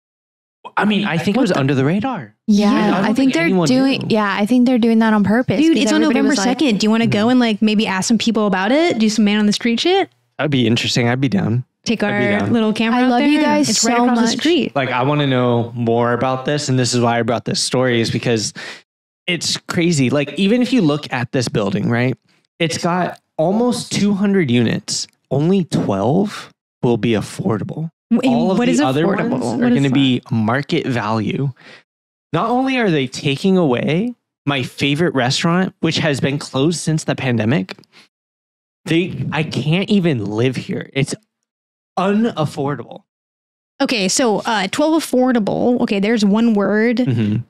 I mean, I think it was under the radar. Yeah, I I think they're anyone doing. knew. Yeah, I think they're doing that on purpose. Dude, 'cause it's on everybody November was like, 2nd. Do you want to go and like maybe ask some people about it? Do some man on the street shit? That'd be interesting. I'd be down. Take I'd be our down. little camera I out love there. you guys It's right so across the much. street. Like, I want to know more about this. And this is why I brought this story, is because it's crazy. Like, even if you look at this building, right? It's got almost 200 units. Only 12 will be affordable. All of what the is other affordable? ones What are is going to that? be market value. Not only are they taking away my favorite restaurant, which has been closed since the pandemic, I can't even live here. It's unaffordable. Okay, so 12 affordable. Okay, there's one word.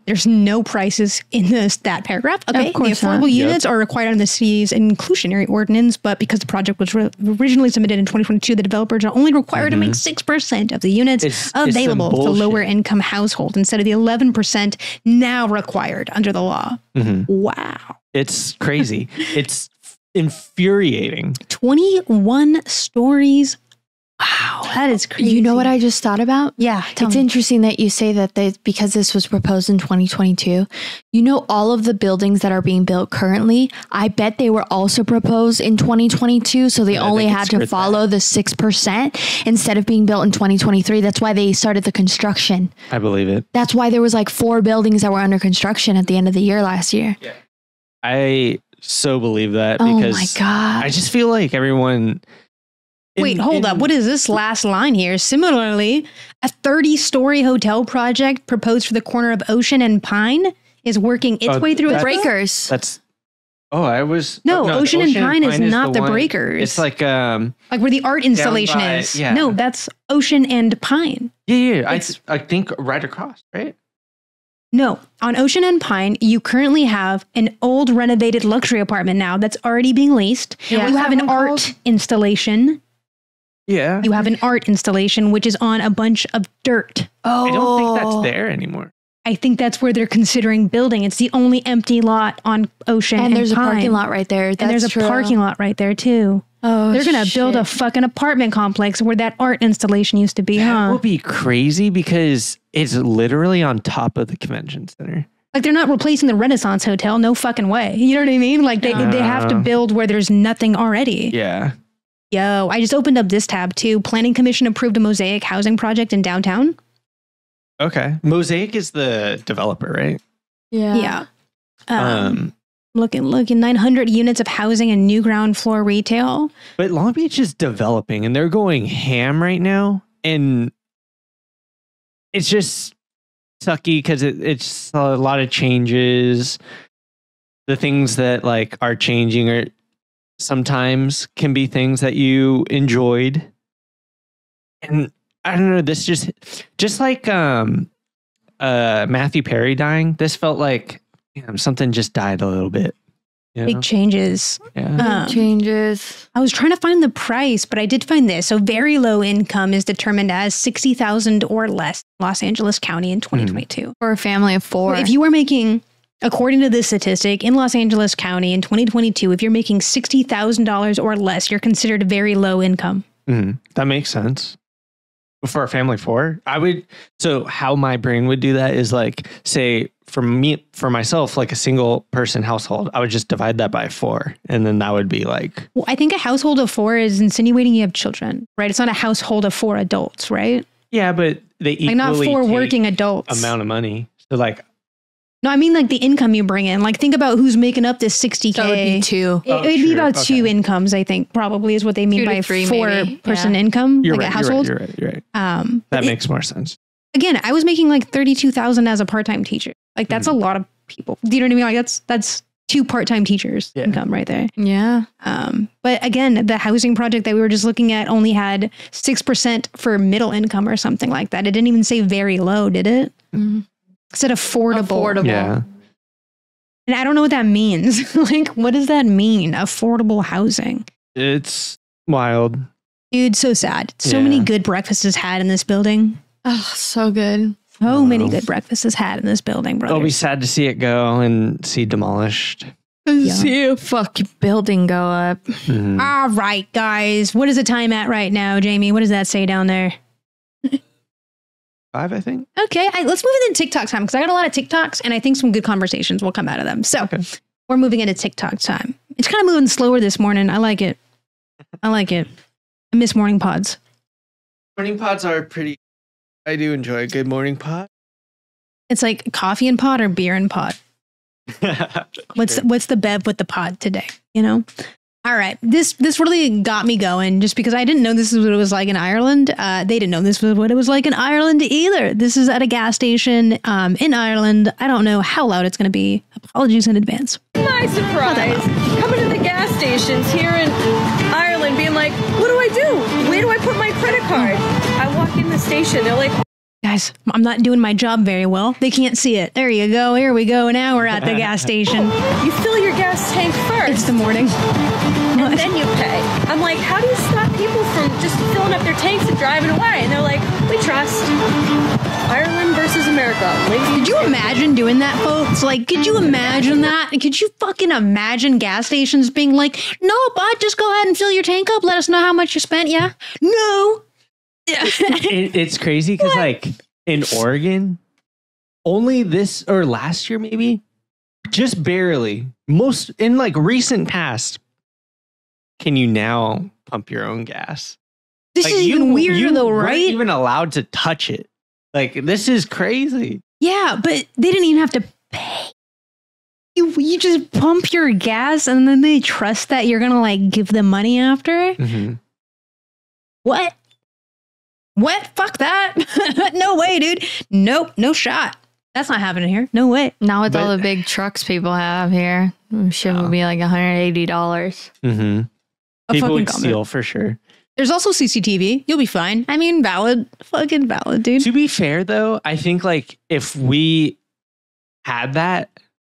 There's no prices in that paragraph. Okay, the affordable units are required under the city's inclusionary ordinance, but because the project was originally submitted in 2022, the developers are only required to make 6% of the units available to lower income households instead of the 11% now required under the law. Wow. It's crazy. It's infuriating. 21 stories. Wow, that is crazy. You know what I just thought about? Yeah. It's interesting that you say that because this was proposed in 2022. You know, all of the buildings that are being built currently, I bet they were also proposed in 2022. So they only had to follow the 6% instead of being built in 2023. That's why they started the construction. I believe it. That's why there was like 4 buildings that were under construction at the end of the year last year. Yeah. I so believe that because my God. I just feel like everyone... Wait, hold up. What is this last line here? Similarly, a 30-story hotel project proposed for the corner of Ocean and Pine is working its way through Breakers. Ocean and Pine is not the Breakers. It's like where the art installation is. Yeah. No, that's Ocean and Pine. Yeah. I think right across, right? No, on Ocean and Pine, you currently have an old renovated luxury apartment now that's already being leased. Yeah. You have an art installation. Yeah. You have an art installation, which is on a bunch of dirt. Oh. I don't think that's there anymore. I think that's where they're considering building. It's the only empty lot on Ocean and there's Pine. A parking lot right there. And there's a parking lot right there, too. Oh, they're going to build a fucking apartment complex where that art installation used to be, That will be crazy because it's literally on top of the convention center. Like, they're not replacing the Renaissance Hotel. No fucking way. You know what I mean? Like, they have to build where there's nothing already. Yeah. Yo, I just opened up this tab too. Planning Commission approved a Mosaic housing project in downtown. Okay. Mosaic is the developer, right? Yeah. Looking 900 units of housing and new ground floor retail. But Long Beach is developing and they're going ham right now. And it's just sucky because it's a lot of changes. The things that like are changing are sometimes can be things that you enjoyed. And I don't know, this just like Matthew Perry dying, this felt like something just died a little bit. Big changes. Yeah. Big changes. I was trying to find the price, but I did find this. So very low income is determined as $60,000 or less in Los Angeles County in 2022. For a family of 4. If you were making... According to this statistic, in Los Angeles County in 2022, if you're making $60,000 or less, you're considered very low income. That makes sense. For a family of 4, so how my brain would do that is like, say for myself, like a single person household, I would just divide that by 4. And then that would be like. Well, I think a household of 4 is insinuating you have children, right? It's not a household of 4 adults, right? Yeah, but they equally not 4 working adults. Amount of money. So like. No, I mean like the income you bring in. Like think about who's making up this 60K. So it would be 2. It would be about 2 incomes, I think, probably is what they mean by 4-person income, You're like right, a household. You're right. That makes more sense. Again, I was making like $32,000 as a part-time teacher. Like that's a lot of people. Do you know what I mean? Like that's 2 part-time teachers income right there. Yeah. But again, the housing project that we were just looking at only had 6% for middle income or something like that. It didn't even say very low, did it? Mm-hmm. It said affordable. Yeah. And I don't know what that means. Like, what does that mean? Affordable housing. It's wild. Dude, so sad. So many good breakfasts had in this building. Oh, so good. So many good breakfasts had in this building, brother. It'll be sad to see it go and see demolished. See a fucking building go up. All right, guys. What is the time at right now, Jamie? What does that say down there? 5, I think. Okay, let's move into TikTok time because I got a lot of TikToks and I think some good conversations will come out of them. So we're moving into TikTok time. It's kind of moving slower this morning. I like it. I miss morning pods. Morning pods are pretty. I do enjoy a good morning pod. It's like coffee and pod or beer and pod. What's the bev with the pod today? You know. All right. This really got me going just because I didn't know this is what it was like in Ireland. They didn't know this was what it was like in Ireland either. This is at a gas station in Ireland. I don't know how loud it's going to be. Apologies in advance. My surprise. Coming to the gas stations here in Ireland being like, what do I do? Where do I put my credit card? I walk in the station. They're like, guys, I'm not doing my job very well. They can't see it. There you go. Here we go. Now we're at the gas station. You fill your gas tank first. It's the morning. And then you pay. I'm like, how do you stop people from just filling up their tanks and driving away? And they're like, we trust Ireland versus America. Could you imagine doing that, folks? Like, could you imagine that? Could you fucking imagine gas stations being like, no, bud, just go ahead and fill your tank up. Let us know how much you spent. Yeah. No. It's crazy because like in Oregon, only this or last year, maybe just barely most in like recent past, can you now pump your own gas? This is even weirder though, right? Weren't even allowed to touch it. Like this is crazy. Yeah, but they didn't even have to pay. You just pump your gas and then they trust that you're gonna like give them money after. Mm-hmm. What? Fuck that. No way, dude. Nope. No shot. That's not happening here. No way. Not with all the big trucks people have here. Shit would be like $180. Mm-hmm. People would steal for sure. There's also CCTV. You'll be fine. I mean, valid. Fucking valid, dude. To be fair, though, I think like if we had that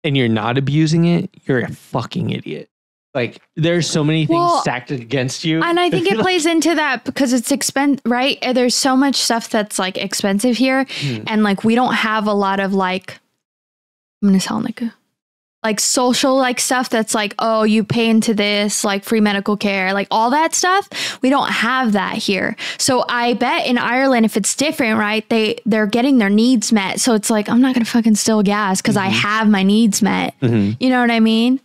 and you're not abusing it, you're a fucking idiot. Like there's so many things stacked against you. And I think it plays into that because it's expensive, right? There's so much stuff that's like expensive here. And like, we don't have a lot of like, I'm going to sound like social like stuff that's like, oh, you pay into this, like free medical care, like all that stuff. We don't have that here. So I bet in Ireland, if it's different, right? They're getting their needs met. So it's like, I'm not going to fucking steal gas because I have my needs met. You know what I mean?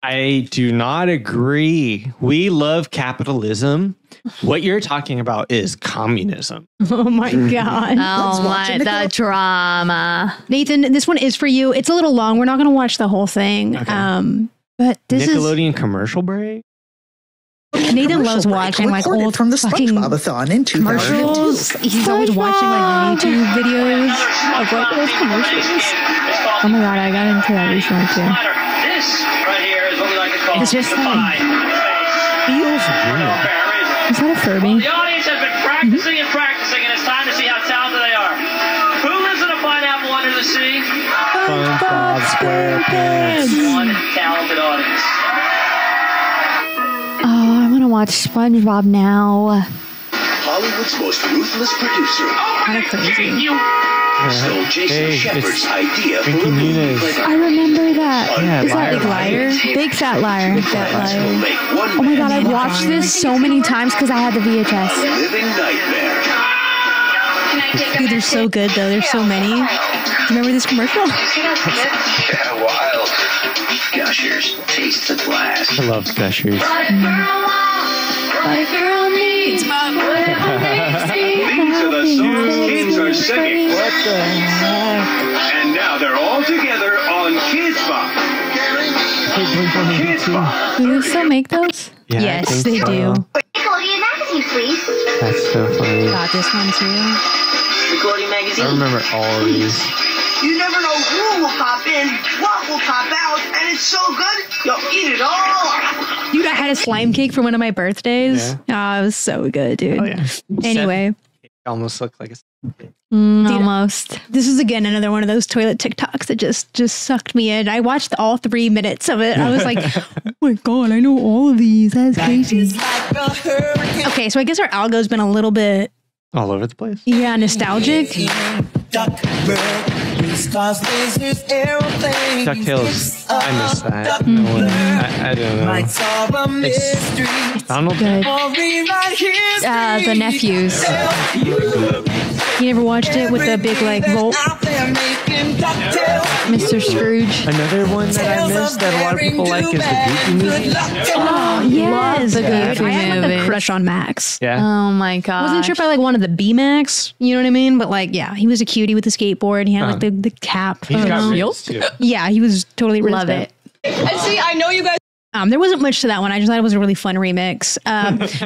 I do not agree. We love capitalism. What you're talking about is communism. Oh my God. Oh my, the drama. Nathan, this one is for you. It's a little long. We're not going to watch the whole thing. Okay. But this Nickelodeon commercial break? Nathan loves watching like old from the fucking SpongeBob-a-thon in commercials. He's always watching like YouTube videos of like old commercials. Oh my God, I got into that recently too. This right here is what we like to call it's just like feels weird. Is that a Furby? Well, the audience has been practicing and practicing, and it's time to see how talented they are. Who lives in a pineapple under the sea? SpongeBob SquarePants. One talented audience. Oh, I want to watch SpongeBob now. Hollywood's most ruthless producer. Kind of crazy. Stole Jason Shepard's idea for a movie. I remember that. Yeah, is that Big Liar? Big Fat Liar. Big Fat Liar. Oh my God, I've watched this so many times because I had the VHS. Living nightmare. Dude, they're so good though. There's so many. Do you remember this commercial? Yeah, wild. Gushers, taste the glass. I love Gushers. My girl needs my These are the songs kids are singing. What the heck? And now they're all together on Kids Bop. Kids Bop. Do they still make those? Yeah, Yes, they do. Nickelodeon magazine, please. That's so funny. Got this one too. Nickelodeon magazine. I remember all of these. You never know who will pop in, what will pop out, and it's so good, you'll eat it all. Dude, I had a slime cake for one of my birthdays. Yeah. Oh, it was so good, dude. Oh, yeah. Anyway. It almost looked like a Almost. This is again another one of those toilet TikToks that just sucked me in. I watched all 3 minutes of it. I was like, oh my God, I know all of these. That's crazy. Okay, so I guess our algo's been a little bit all over the place. Yeah, nostalgic. DuckTales. I miss that. I don't know. It's Donald Good. The nephews. You never watched it with the big like vault? Mr. Scrooge. Another one that I missed that a lot of people like is the Goofy movie. Oh, yes. The Dude, Goofy I had like a movie. crush on Max. Yeah. Oh my God. Wasn't sure if I like wanted the B Max, you know what I mean? But like, yeah, he was a cutie with the skateboard. He had like the cap. He's got rings too. Yeah, he was totally Love ripped it. And see, I know you guys There wasn't much to that one. I just thought it was a really fun remix.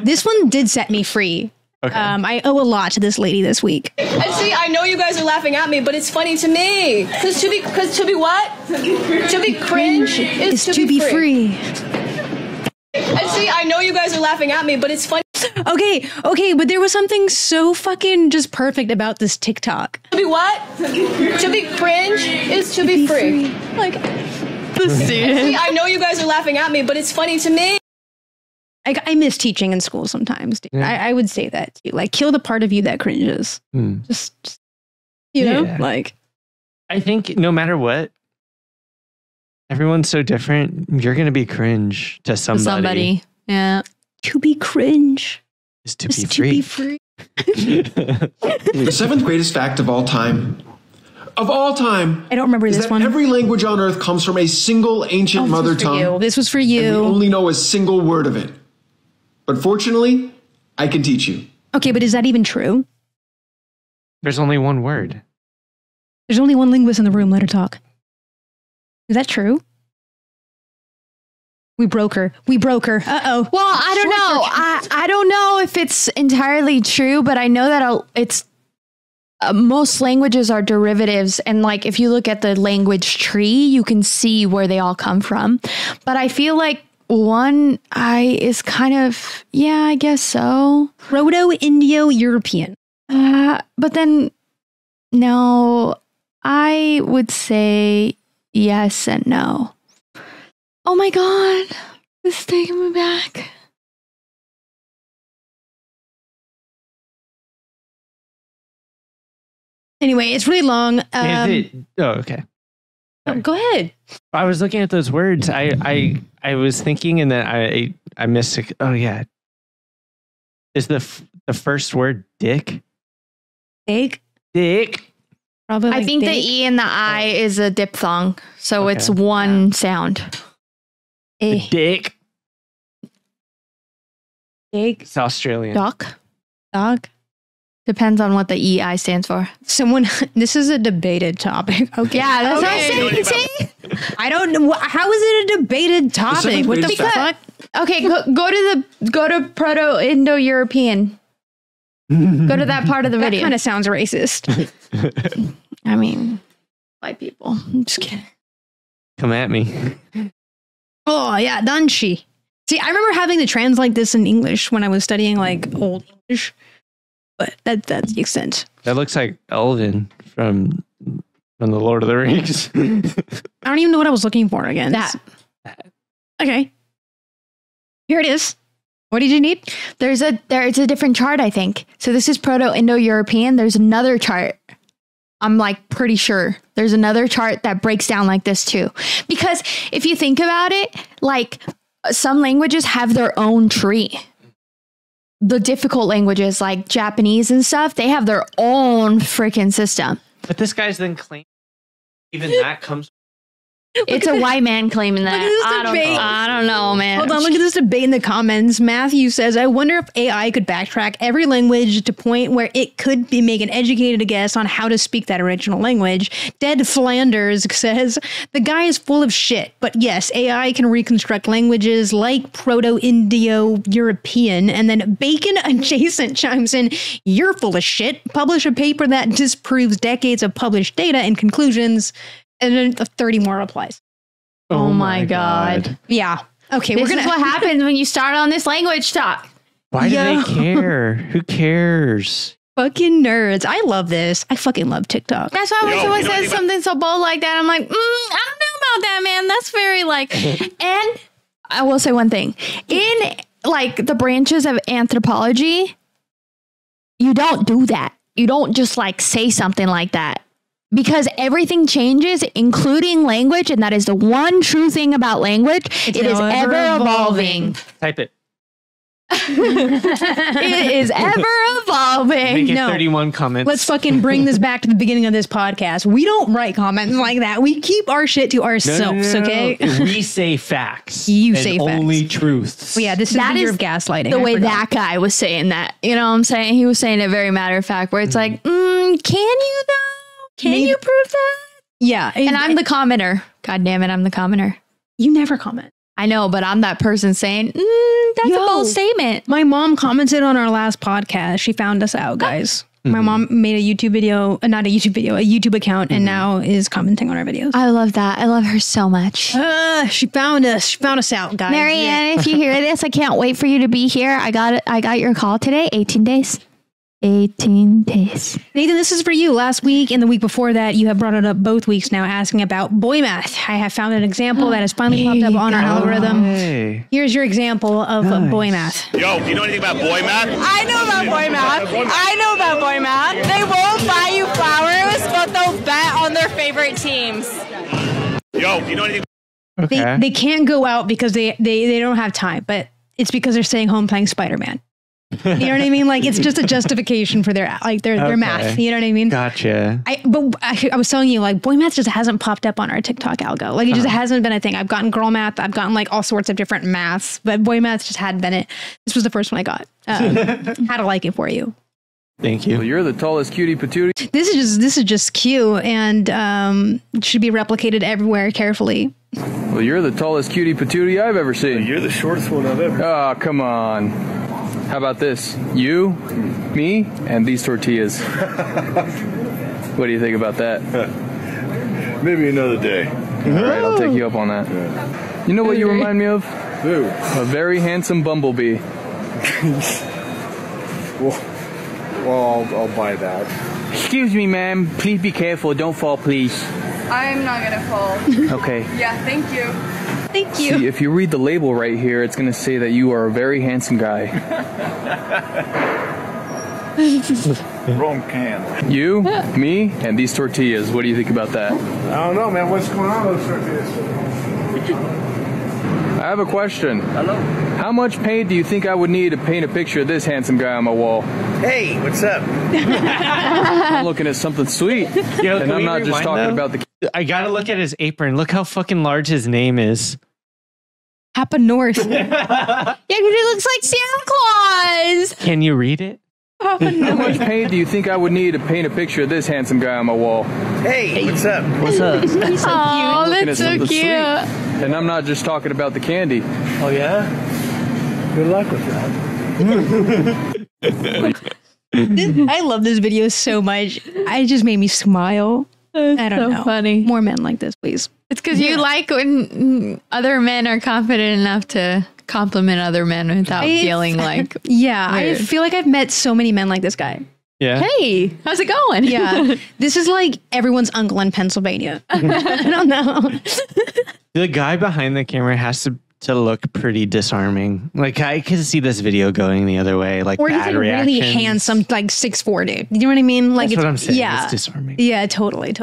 This one did set me free. Okay. I owe a lot to this lady this week. And see, I know you guys are laughing at me, but it's funny to me. Because to be what? To be cringe is to be free. And see, I know you guys are laughing at me, but it's funny. Okay, but there was something so fucking just perfect about this TikTok. To be what? To be cringe is to be free. Like, see, I know you guys are laughing at me, but it's funny to me. I miss teaching in school sometimes, dude. Yeah. I would say that too. Like, kill the part of you that cringes. Just you know, like. I think no matter what, everyone's so different. You're going to be cringe to somebody. Yeah. To be cringe is to be free. The seventh greatest fact of all time. Of all time. I don't remember this one. Every language on earth comes from a single ancient mother tongue. This was for you. And we only know a single word of it. But fortunately, I can teach you. Okay, but is that even true? There's only one word. There's only one linguist in the room. Let her talk. Is that true? We broke her. Uh-oh. Well, I don't know. I don't know if it's entirely true, but I know that it's most languages are derivatives. And like, if you look at the language tree, you can see where they all come from. But I feel like one is kind of, yeah, I guess so. Proto Indio European. But then, no, I would say yes and no. Oh my God, this is taking me back. Anyway, it's really long. Okay. Go ahead. I was looking at those words. I was thinking, and then I missed it. Oh yeah. Is the first word dick? Dick. Probably. I think the E and the I is a diphthong, so it's one sound. Dick. It's Australian. Dog. Depends on what the EI stands for. This is a debated topic. Okay. Yeah, that's what I'm saying. See? I don't know. How is it a debated topic? What the fuck? Okay, go to Proto Indo European. Go to that part of the video. That kind of sounds racist. I mean, white people. I'm just kidding. Come at me. Oh yeah, Danshi. See, I remember having to translate this in English when I was studying like Old English, but that's the extent. That looks like Elvin from the Lord of the Rings. I don't even know what I was looking for again. That. Okay. Here it is. What did you need? It's a different chart, I think. So this is Proto Indo European. There's another chart. I'm like pretty sure there's another chart that breaks down like this too. Because if you think about it, like some languages have their own tree. The difficult languages like Japanese and stuff, they have their own freaking system. But this guy's then claiming even that comes. It's a white man claiming that. I don't know, man. Hold on, look at this debate in the comments. Matthew says, I wonder if AI could backtrack every language to point where it could make an educated guess on how to speak that original language. Dead Flanders says, the guy is full of shit. But yes, AI can reconstruct languages like Proto Indio European. And then Bacon Adjacent chimes in, you're full of shit. Publish a paper that disproves decades of published data and conclusions. And then 30 more replies. Oh my God. Yeah. Okay. This is what happens when you start on this language talk. Why do they care? Who cares? Fucking nerds. I love this. I fucking love TikTok. That's why when someone says something so bold like that, I'm like, I don't know about that, man. That's very like, and I will say one thing. In like the branches of anthropology, you don't do that. You don't just like say something like that. Because everything changes, including language, and that is the one true thing about language. It is ever evolving. Type it. It is ever evolving. Make it 31 comments. Let's fucking bring this back to the beginning of this podcast. We don't write comments like that. We keep our shit to ourselves, okay? We say facts. You say facts. Only truths. Well, yeah, this is the year of gaslighting. The way that guy was saying that. You know what I'm saying? He was saying it very matter of fact, where it's like, can you though? Can you prove that? Yeah. And I'm the commenter. God damn it, I'm the commenter. You never comment. I know, but I'm that person saying, that's a bold statement. My mom commented on our last podcast. She found us out, guys. My mom made a YouTube video, not a YouTube video, a YouTube account, and now is commenting on our videos. I love that. I love her so much. She found us. She found us out, guys. Marianne, if you hear this, I can't wait for you to be here. I got your call today. 18 days. 18 days. Nathan, this is for you. Last week and the week before that, you have brought it up both weeks now, asking about boy math. I have found an example that has finally popped up on our algorithm. Hey. Here's your example of boy math. Yo, do you know anything about boy math? I know about boy math. I know about boy math. They won't buy you flowers, but they'll bet on their favorite teams. Yo, do you know anything? Okay. They can't go out because they don't have time, but it's because they're staying home playing Spider-Man. You know what I mean? Like, it's just a justification for their math. You know what I mean? Gotcha. I was telling you, like, boy math just hasn't popped up on our TikTok algo. Like, it just hasn't been a thing. I've gotten girl math. I've gotten like all sorts of different maths, but boy math just hadn't been it. This was the first one I got. How to like it for you. Thank you. Well, you're the tallest cutie patootie. This is just cute and should be replicated everywhere carefully. Well, you're the tallest cutie patootie I've ever seen. Well, you're the shortest one I've ever seen. Oh, come on. How about this? You, me, and these tortillas. What do you think about that? Maybe another day. All right, I'll take you up on that. Yeah. You know what you remind me of? Who? A very handsome bumblebee. Well, I'll buy that. Excuse me, ma'am. Please be careful. Don't fall, please. I'm not gonna fall. Okay. Yeah, thank you. Thank you. See, if you read the label right here, it's going to say that you are a very handsome guy. Wrong can. You, me, and these tortillas. What do you think about that? I don't know, man. What's going on with those tortillas? I have a question. Hello. How much paint do you think I would need to paint a picture of this handsome guy on my wall? Hey, what's up? I'm looking at something sweet. Yo, and I'm not just talking about the... I gotta look at his apron. Look how fucking large his name is. Hapa North. Yeah, because it looks like Santa Claus. Can you read it? How much paint do you think I would need to paint a picture of this handsome guy on my wall? Hey, what's up? What's up? He's so cute. Oh, that's so cute. Sweet. And I'm not just talking about the candy. Oh, yeah? Good luck with that. I love this video so much. It just made me smile. I don't know. Funny. More men like this, please. It's because you like when other men are confident enough to compliment other men without feeling like yeah, weird. I feel like I've met so many men like this guy. Yeah. Hey, how's it going? Yeah. This is like everyone's uncle in Pennsylvania. I don't know. The guy behind the camera has to look pretty disarming. Like, I could see this video going the other way. Like, or he's bad like reactions. really handsome, like 6'4" dude. You know what I mean? Like, That's what I'm saying. Yeah, It's disarming. Yeah, totally.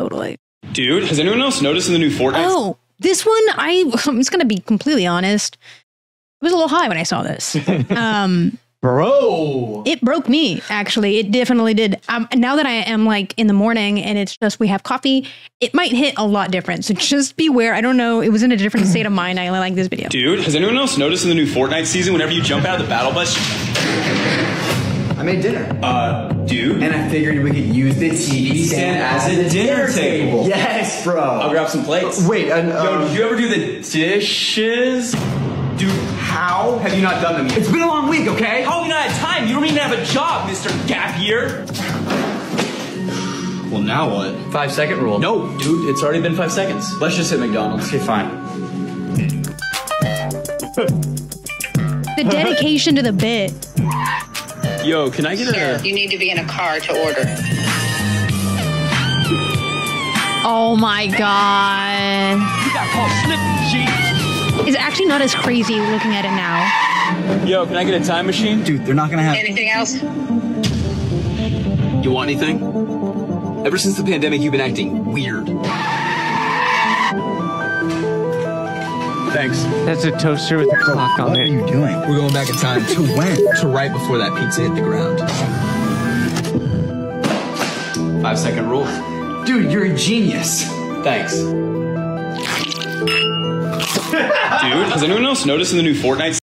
Dude, has anyone else noticed in the new Fortnite? Oh, this one, I'm just going to be completely honest. It was a little high when I saw this. Bro. It broke me, actually. It definitely did. Now that I am like in the morning and it's just we have coffee, it might hit a lot different. So just beware. I don't know. It was in a different state of mind. I like this video. Dude, has anyone else noticed in the new Fortnite season whenever you jump out of the battle bus? I made dinner. Dude? And I figured we could use the TV stand as a dinner table. Yes, bro. I'll grab some plates. Wait, yo, did you ever do the dishes? Dude, how have you not done them? It's been a long week, okay? How have you not had time? You don't even have a job, Mr. Gap Year. Well, now what? 5-second rule. No, dude, it's already been 5 seconds. Let's just hit McDonald's. Okay, fine. The dedication to the bit. Yo, can I get Sir, you need to be in a car to order. Oh my god. You got called slip, G. It's actually not as crazy looking at it now. Yo, can I get a time machine? Dude, they're not gonna have... Anything else? You want anything? Ever since the pandemic, you've been acting weird. Thanks. That's a toaster with a clock on it. What are you doing? We're going back in time. To when? To right before that pizza hit the ground. 5-second rule. Dude, you're a genius. Thanks. Dude, has anyone else noticed in the new Fortnite?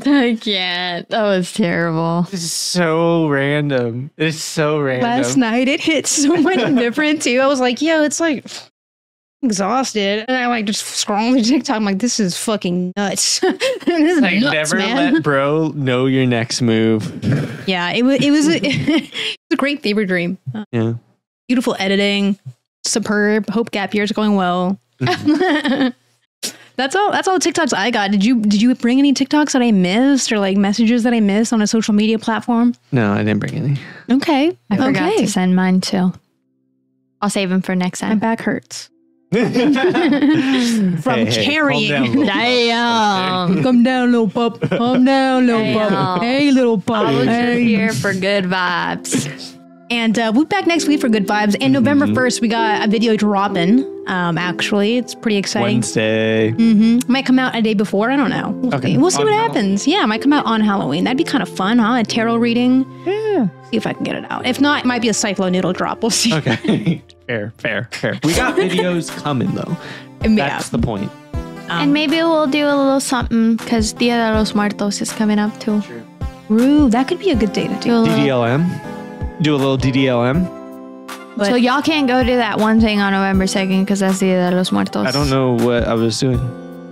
I can't. That was terrible. It's so random. It's so random. Last night it hit so much different too. I was like, yo, it's like exhausted, and I like just scrolling through TikTok. I'm like, this is fucking nuts. This is Like, nuts, never man. let bro know your next move. Yeah, it was it was a great fever dream. Yeah. Beautiful editing, superb. Hope gap year's going well. That's all the TikToks I got. Did you bring any TikToks that I missed or like messages that I missed on a social media platform? No, I didn't bring any. Okay. I forgot to send mine too. I'll save them for next My time. back hurts. From Hey, carrying. Damn. Come down, little pup. Come down, little pup. Damn. Hey, little pup. I was just Hey. here for good vibes. And we'll be back next week for good vibes. And November 1st, we got a video dropping. Actually, it's pretty exciting. Wednesday. Might come out a day before. I don't know. We'll see On what happens. Yeah, it might come out on Halloween. That'd be kind of fun, huh? A tarot reading. Yeah. See if I can get it out. If not, it might be a Cyclo Noodle drop. We'll see. Okay. Fair. We got videos coming though. That's the point. And maybe we'll do a little something because Dia de los Muertos is coming up too. Ooh, that could be a good day to do. DDLM. Do a little DDLM. So y'all can't go do that one thing on November 2nd because that's Dia de los Muertos. I don't know what I was doing.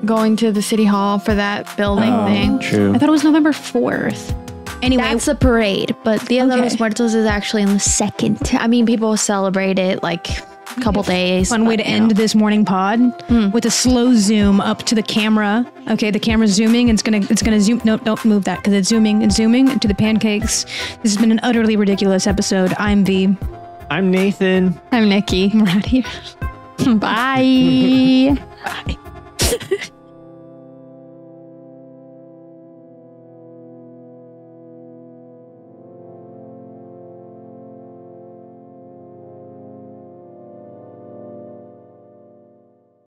Going to the city hall for that building thing. True. I thought it was November 4th. Anyway, That's a parade, but Dia de los Muertos is actually on the 2nd. I mean, people celebrate it like a couple days. fun way to end this morning pod with a slow zoom up to the camera. Okay, the camera's zooming. And it's gonna zoom. No, don't move that because it's zooming into the pancakes. This has been an utterly ridiculous episode. I'm V. I'm Nathan. I'm Nicky. We're out of here. Bye. Bye.